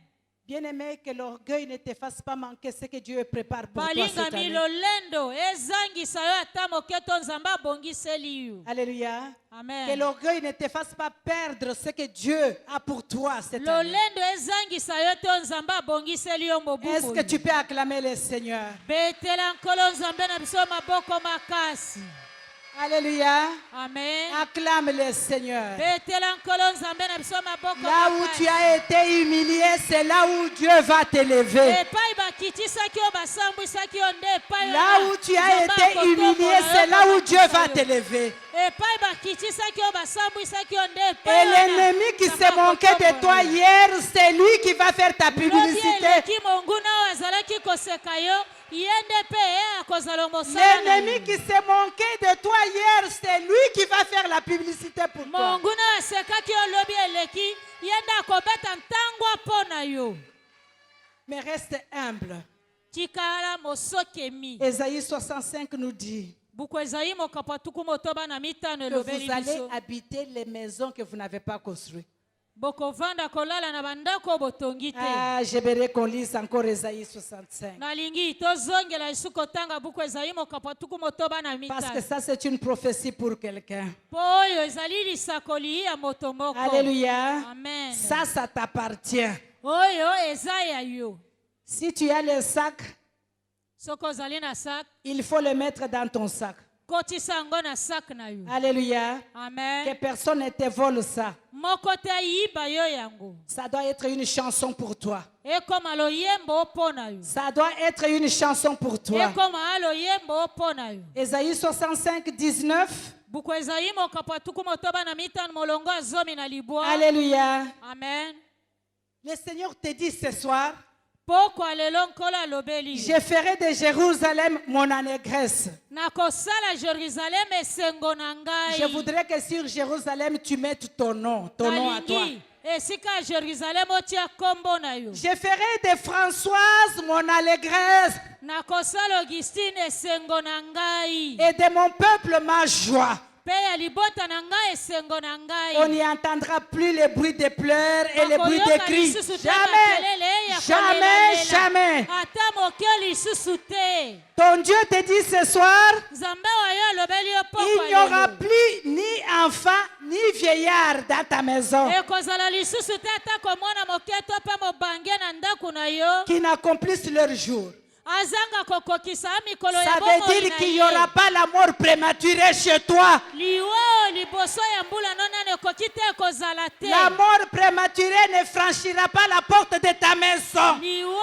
Bien-aimé, que l'orgueil ne te fasse pas manquer ce que Dieu prépare pour toi cette Balingami année. lolendo ezangisa yo ata moke to nzambe abongiseli yo. Alléluia. Que Amen. l'orgueil ne te fasse pas perdre ce que Dieu a pour toi cette année. Lolendo ezangisa yo to nzambe abongiseli yo mobumu. Est-ce que tu peux acclamer le Seigneur? betela nkolo nzambe na biso maboko makasi. Alléluia. Amen. Acclame le Seigneur. betela nkolo nzambe na biso maboko Là où makasi. tu as été humilié, c'est là où Dieu va t'élever. Epai bakitisaki yo basambwisaki yo nde epai Là où tu as été humilié, c'est là où Dieu va t'élever. epai bakitisaki yo basambwisaki yo nde Et epai l'ennemi qui s'est moqué de toi hier, c'est lui qui va faire ta lobi publicité. eleki monguna oyo azalaki koseka yo ye nde mpe ye akozala mosala na L'ennemi yo. qui s'est moqué de toi hier, c'est lui qui va faire la publicité pour toi. monguna oyo asekaki yo lobi eleki ye nde akobeta ntangwa mpo na yo. Mais reste humble. tikala mosokemi. Ésaïe 65 nous dit buku ezali mokapa tuku motoba na mitano que elobeli vous allez biso habiter les maisons que vous n'avez pas construites. bokovanda kolala na bandako oyo botongi te. Ah, j'aimerais qu'on lise encore Ésaïe 65. nalingi tozongela lisu kotanga buku ezali mokapa tuku motoba na Parce que mitano ça, c'est une prophétie pour quelqu'un. mpo oyo ezali lisakoli ya moto moko. Alléluia. Amen. Ça t'appartient. oyo eza ya yo. Si tu as le sac, soki ozali na sak il faut le mettre dans ton sac. kotisa yango na sac na yo. Alléluia. Amen. Que personne ne te vole ça. Moko te ayiba yo yango. Ça doit être une chanson pour toi. Ekoma loyembo mpo na yo. Ça doit être une chanson pour toi. Ekoma loyembo mpo na yo. Ésaïe 65, 19. Buku Ezayi mokapa tuku motoba na mitano molongo azomi na libwa. Alléluia. Amen. Le Seigneur te dit ce soir, Poko alelo nkolo alobeli. je ferai de Jérusalem mon allégresse. Nakosala Jérusalem esengo na ngai. Je voudrais que sur Jérusalem tu mettes ton nom à toi. Esika Jérusalem otia kombo na yo. Je ferai de Françoise mon allégresse Nakosala Augustine esengo na ngai. et de mon peuple ma joie. Pe ya libota na ngai esengo na ngai. On n'y entendra plus les bruits de pleurs et les bruits de cris. Jamais, jamais, jamais. Ata mokeli lisusu te. Ton Dieu te dit ce soir, Nzambe wa yo alobeli yo poko il n'y aura alelo. plus ni enfant ni vieillard dans ta maison Ekozala lisusu te ata komona moketo pe mobange na ndako na yo. qui n'accomplissent leur jour. Azanga kokokisa mikolo ya Ça bomoi veut dire na qu'il n'y ye. aura pas la mort prématurée chez toi. Liwo liboso ya mbula nona ekoki te ekozala te. La mort prématurée ne franchira pas la porte de ta maison. Liwo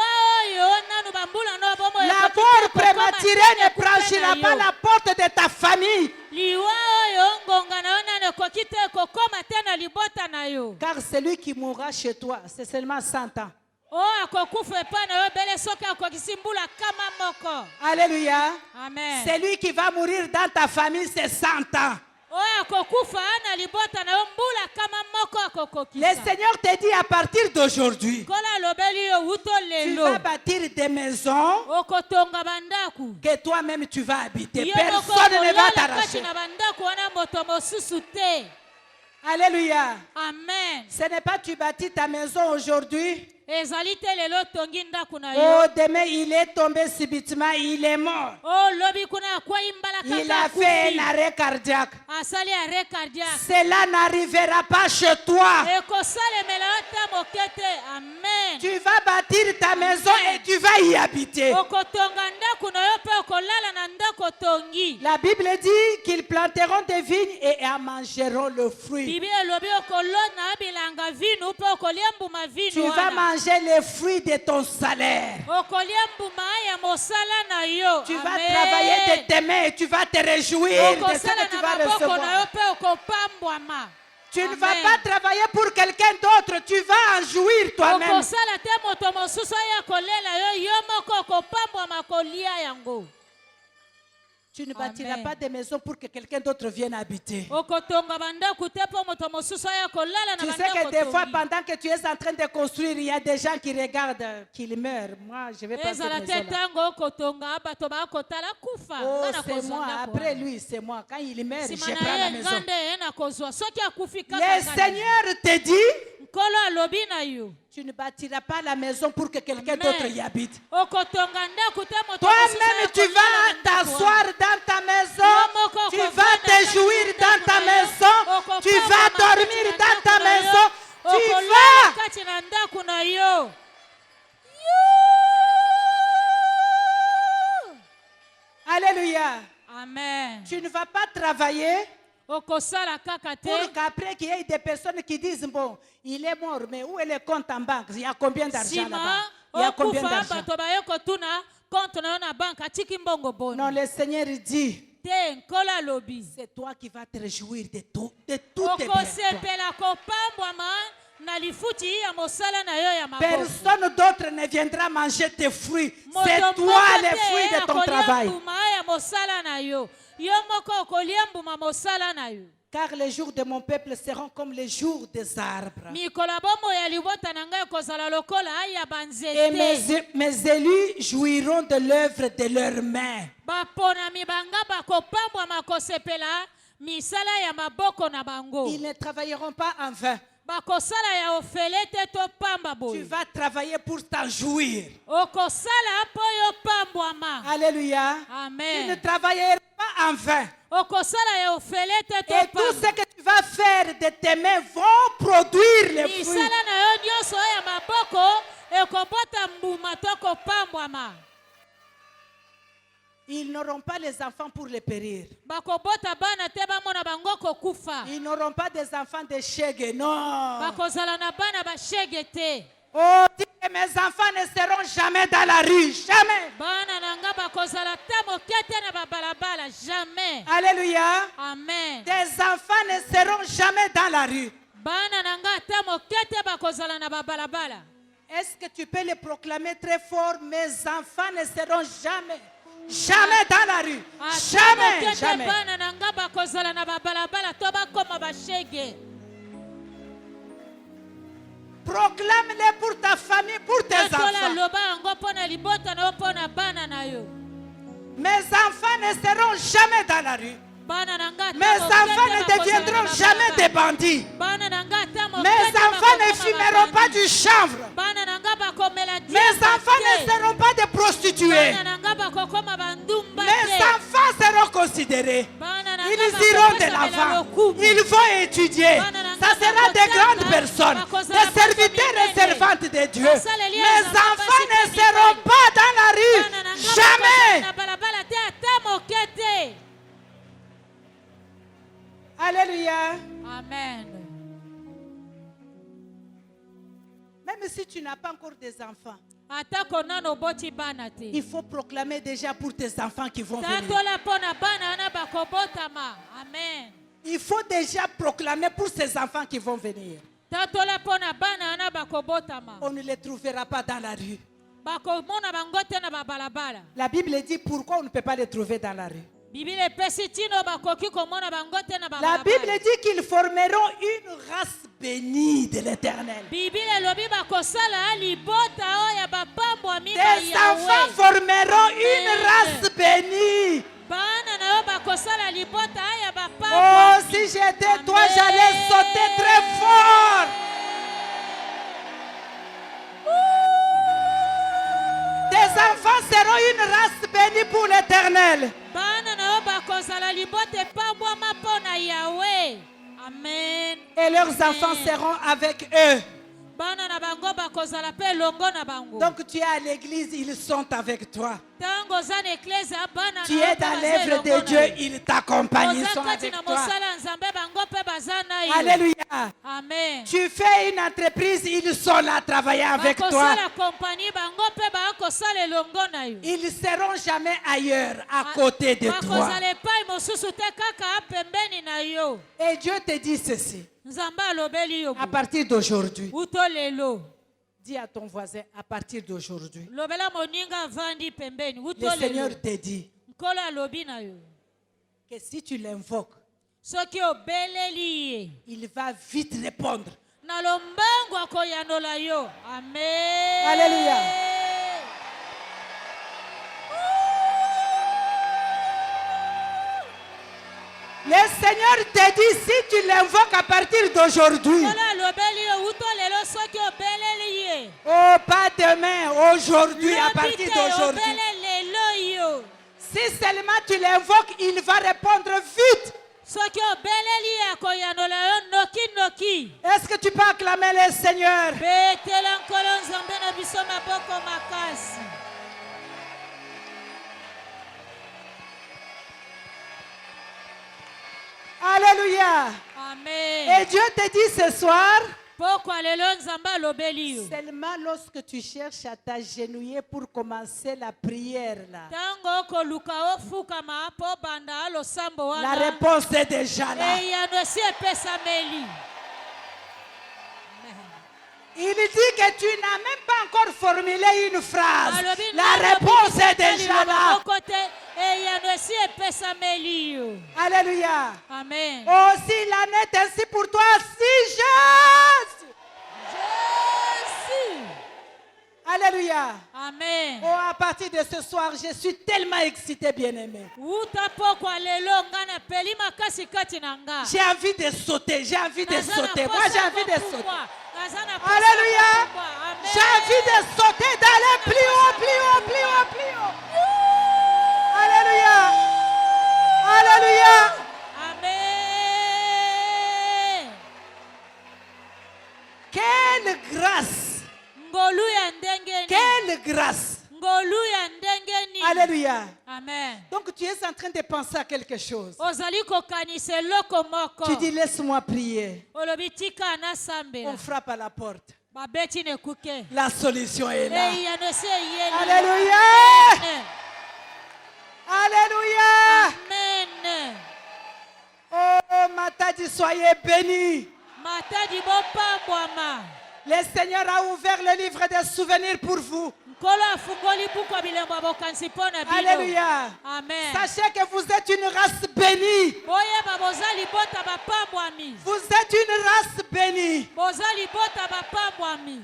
yo nanu bambula no bomoi La ekoki te mort ekokoma prématurée te ne franchira na pas yo. la porte de ta famille. Liwo yo ngonga na yo nanu ekoki te ekokoma te na libota na yo. Car celui qui mourra chez toi, c'est seulement 100 ans. O akokufa epai na yo bele soki akokisi mbula kama moko. Alléluia. Amen. Celui qui va mourir dans ta famille, c'est 100 ans. O akokufa na libota na yo mbula kama moko Le akokokisa. Seigneur te dit à partir d'aujourd'hui, Kola alobeli yo wuto tu lelo. vas bâtir des maisons Okotonga bandaku. que toi-même tu vas habiter. Yo Personne ne va kati t'arracher. na bandako wana moto mosusu te. Alléluia. Amen. Ce n'est pas tu bâtis ta maison aujourd'hui. Ezali te lelo tongi ndako na yo. Oh, demain il est tombé subitement, il est mort. O lobi kuna akwa imbala Il kaka a fait akufi. un arrêt cardiaque. Asali arrêt cardiaque. Cela n'arrivera pas chez toi. Ekosalemela yo te moke te. Amen. Tu vas bâtir ta maison et tu vas y habiter. Okotonga ndako na yo pe okolala na ndako tongi. La Bible dit qu'ils planteront des vignes et en mangeront le fruit. Bibi elobi okolona bilanga vinu pe okolia mbuma vinu Tu vas wana. manger les fruits de ton salaire. Okolia mbuma ya mosala na yo. Tu vas Amen. travailler de tes mains et tu vas te réjouir de ce Okosala que tu na vas maboko na yo recevoir. pe okopambwama. Tu ne vas Amen. pas travailler pour quelqu'un d'autre, tu vas en jouir toi-même. Okosala te moto mosusu ya kolela yo yo moko okopambwama kolia yango. Tu ne bâtiras Amen. pas de maison pour que quelqu'un d'autre vienne habiter. Okotonga bandako te po moto mosusu ya kolala na Tu sais que bandako des fois, tongi. pendant que tu es en train de construire, il y a des gens qui regardent, qu'ils meurent. Moi, je vais pas cette ezala te maison-là. ntango okotonga bato bakotala kufa. Oh, Nga na c'est kozwa moi. ndako Après wana. lui, c'est moi. Quand il meurt, je Nsima prends na la ye maison. nga nde ye na kozwa soki akufi kaka Le nga na- Seigneur te dit, nkolo alobi na yo tu ne bâtiras pas la maison pour que quelqu'un Amen. d'autre y habite. okotonga ndako te moto mosusu Toi-même, ya tu kolala vas na ndako t'asseoir wana. dans ta maison. Tu vas te jouir dans ta maison. Tu vas dormir dans ta maison. Tu vas. kati na ndako na yo. Alléluia. Amen. Tu ne vas pas travailler okosala kaka te pour qu'après qu'il y ait des personnes qui disent, bon, il est mort, mais où est le compte en banque? Il y a combien d'argent là-bas? nsima Il y a combien okufa d'argent? bato baye kotuna konte na yo na banke atiki mbongo boni Non, le Seigneur dit, te nkolo alobi c'est toi qui vas te réjouir de tout tes biens. toi. okosepela kopambwama na lifuti ya mosala na yo ya maboko. Personne d'autre ne viendra manger tes fruits. Moto C'est moko toi les te fruits de ton akolia travail. mbuma ya mosala na yo yo moko okolia mbuma mosala na yo. Car les jours de mon peuple seront comme les jours des arbres. mikolo ya bomoi ya libota na ngai ekozala lokola ya Et banzete. mes élus jouiront de l'œuvre de leurs mains. baponami banga bakopambwama kosepela misala ya maboko na bango. Ils ne travailleront pas en vain. bakosala ya ofele te to pamba Tu boye. vas travailler pour t'en jouir. okosala mpo yo pambwama. Alléluia. Tu ne Amen. travailleras pas en vain. okosala ya ofele te to Et tout pamba. ce que tu vas faire de tes mains vont produire les fruits. misala na yo nyonso ya maboko ekobota mbuma to kopambwama. Ils n'auront pas les enfants pour les périr. bakobota bana te bamona bango kokufa. Ils n'auront pas des enfants de shege, non. Bakozala na bana bashege te. Oh, dis que mes enfants ne seront jamais dans la rue, jamais. Bana nanga bakozala te mokete na babalabala, jamais. Alléluia. Amen. Tes enfants ne seront jamais dans la rue. Bana nanga te mokete bakozala na babalabala. Est-ce que tu peux le proclamer très fort? Mes enfants ne seront jamais dans la rue. Jamais, jamais. Bana nanga bakozala na babalabala to bakoma bashege. Proclame-les pour ta famille, pour tes enfants. Mes enfants ne seront jamais dans la rue. Mes enfants ne deviendront jamais des bandits. Mes enfants ne fumeront pas du chanvre. Mes enfants ne seront pas des prostituées. Mes enfants seront considérés. Ils iront de l'avant. Ils vont étudier. Ça sera des grandes personnes, des serviteurs et servantes de Dieu. Mes enfants ne seront pas dans la rue. Jamais. Alléluia. Amen. Même si tu n'as pas encore des enfants, il il faut proclamer déjà pour tes enfants qui vont venir. Amen. Il faut déjà proclamer pour ces enfants qui vont venir. On ne les trouvera pas dans la rue. La Bible dit pourquoi on ne peut pas les trouver dans la rue. La Bible dit qu'ils formeront une race bénie de l'Éternel. Des enfants formeront une race bénie. Oh, si j'étais toi, j'allais sauter très fort. Tes enfants seront une race bénie pour l'Éternel. Amen. Et leurs enfants seront avec eux. Donc tu es à l'église, ils sont avec toi. Tu es dans l'œuvre de Dieu, ils t'accompagnent, ils sont avec toi. Alléluia. Amen. Tu fais une entreprise, ils sont là travailler avec toi. Ils ne seront jamais ailleurs à côté de toi. Et Dieu te dit ceci. À partir d'aujourd'hui, dis à ton voisin, à partir d'aujourd'hui, le Seigneur te dit que si tu l'invoques, il va vite répondre. Amen. Alléluia. Le Seigneur te dit, si tu l'invoques à partir d'aujourd'hui, oh pas demain, aujourd'hui, à partir d'aujourd'hui, si seulement tu l'invoques, il va répondre vite. Est-ce que tu peux acclamer le Seigneur? Alléluia. Amen. Et Dieu te dit ce soir, seulement lorsque tu cherches à t'agenouiller pour commencer la prière là, la réponse est déjà là. Il dit que tu n'as même pas encore formulé une phrase. La réponse est déjà là. Alléluia. Amen. Oh, s'il en est ainsi pour toi, si Jésus. Alléluia. Amen. Oh, à partir de ce soir, je suis tellement excité, bien-aimé. J'ai envie de sauter, j'ai envie de sauter. Moi, j'ai envie de sauter. Alléluia. J'ai envie de sauter, d'aller plus haut, plus haut, plus haut, plus haut. Alléluia. Alléluia. Amen. Quelle grâce. Quelle grâce. Alléluia. Amen. Donc tu es en train de penser à quelque chose. Ozali kokanisa eloko moko. Tu dis laisse-moi prier. Olobi tika anasambela. On frappe à la porte. Babeti ne kuke. La solution est là. Ei anose yeli. Alléluia. Alléluia. Amen. Oh Matadi, soyez bénis. Matadi bopambwama. Le Seigneur a ouvert le livre des souvenirs pour vous. Nkolo afungoli buku ya bilembo ya bokanisi mpo na bino. Alléluia. Amen. Sachez que vous êtes une race bénie. Boyeba boza libota bapambwami. Vous êtes une race bénie. Boza libota bapambwami.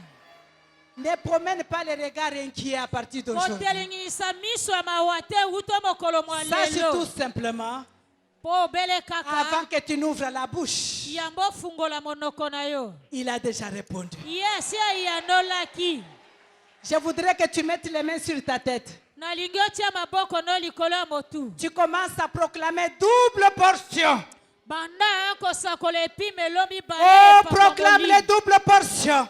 Ne promène pas les regards inquiets à partir d'aujourd'hui. Kotelingisa miso ya mawa te uto mokolo mwa Sache lelo. tout simplement, Po obele kaka. avant que tu n'ouvres la bouche, Yambo fungola monoko na yo. il a déjà répondu. Yes, ya yanolaki. Je voudrais que tu mettes les mains sur ta tête. Nalingi otia maboko no likolo ya motu. Tu commences à proclamer double portion. Banda kosakola epimelo mibale. Oh, proclame les doubles portions.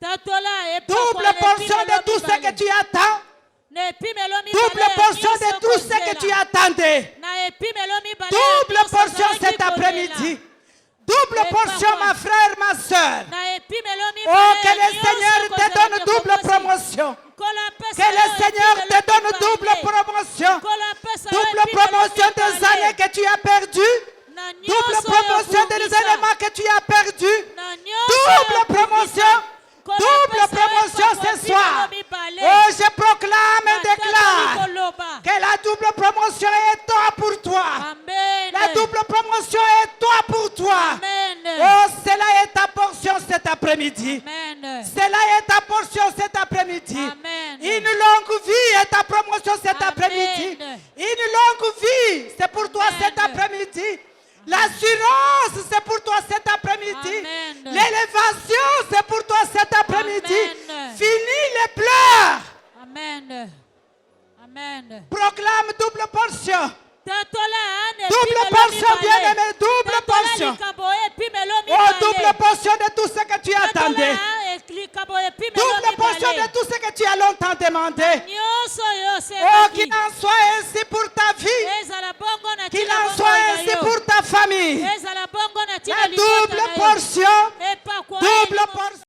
Tatola Double portion de tout ce que tu attends. Double portion de tout ce que tu attendais. Double portion cet après-midi. Double portion, ma frère, ma soeur. Oh, que le Seigneur te donne double promotion. Que le Seigneur te donne double promotion. Double promotion des années que tu as perdues. Double promotion des éléments que tu as perdus. Double promotion. Double promotion ce soir. Oh, je proclame et déclare que la double promotion est toi pour toi. La double promotion est toi pour toi. Oh, cela est ta portion cet après-midi. Cela est ta portion cet après-midi. Une longue vie est ta promotion cet après-midi. Une longue vie, c'est pour toi cet après-midi. L'assurance, c'est pour toi cet après-midi. L'élévation, c'est pour toi cet après-midi. Fini les pleurs. Amen. Amen. Proclame double portion. Double portion, bien-aimé, double portion. Oh, double portion de tout ce que tu attendais. Double portion de tout ce que tu as longtemps demandé. Oh, qu'il en soit ainsi pour ta vie. Qu'il en soit ainsi pour ta famille. La double portion. Double portion.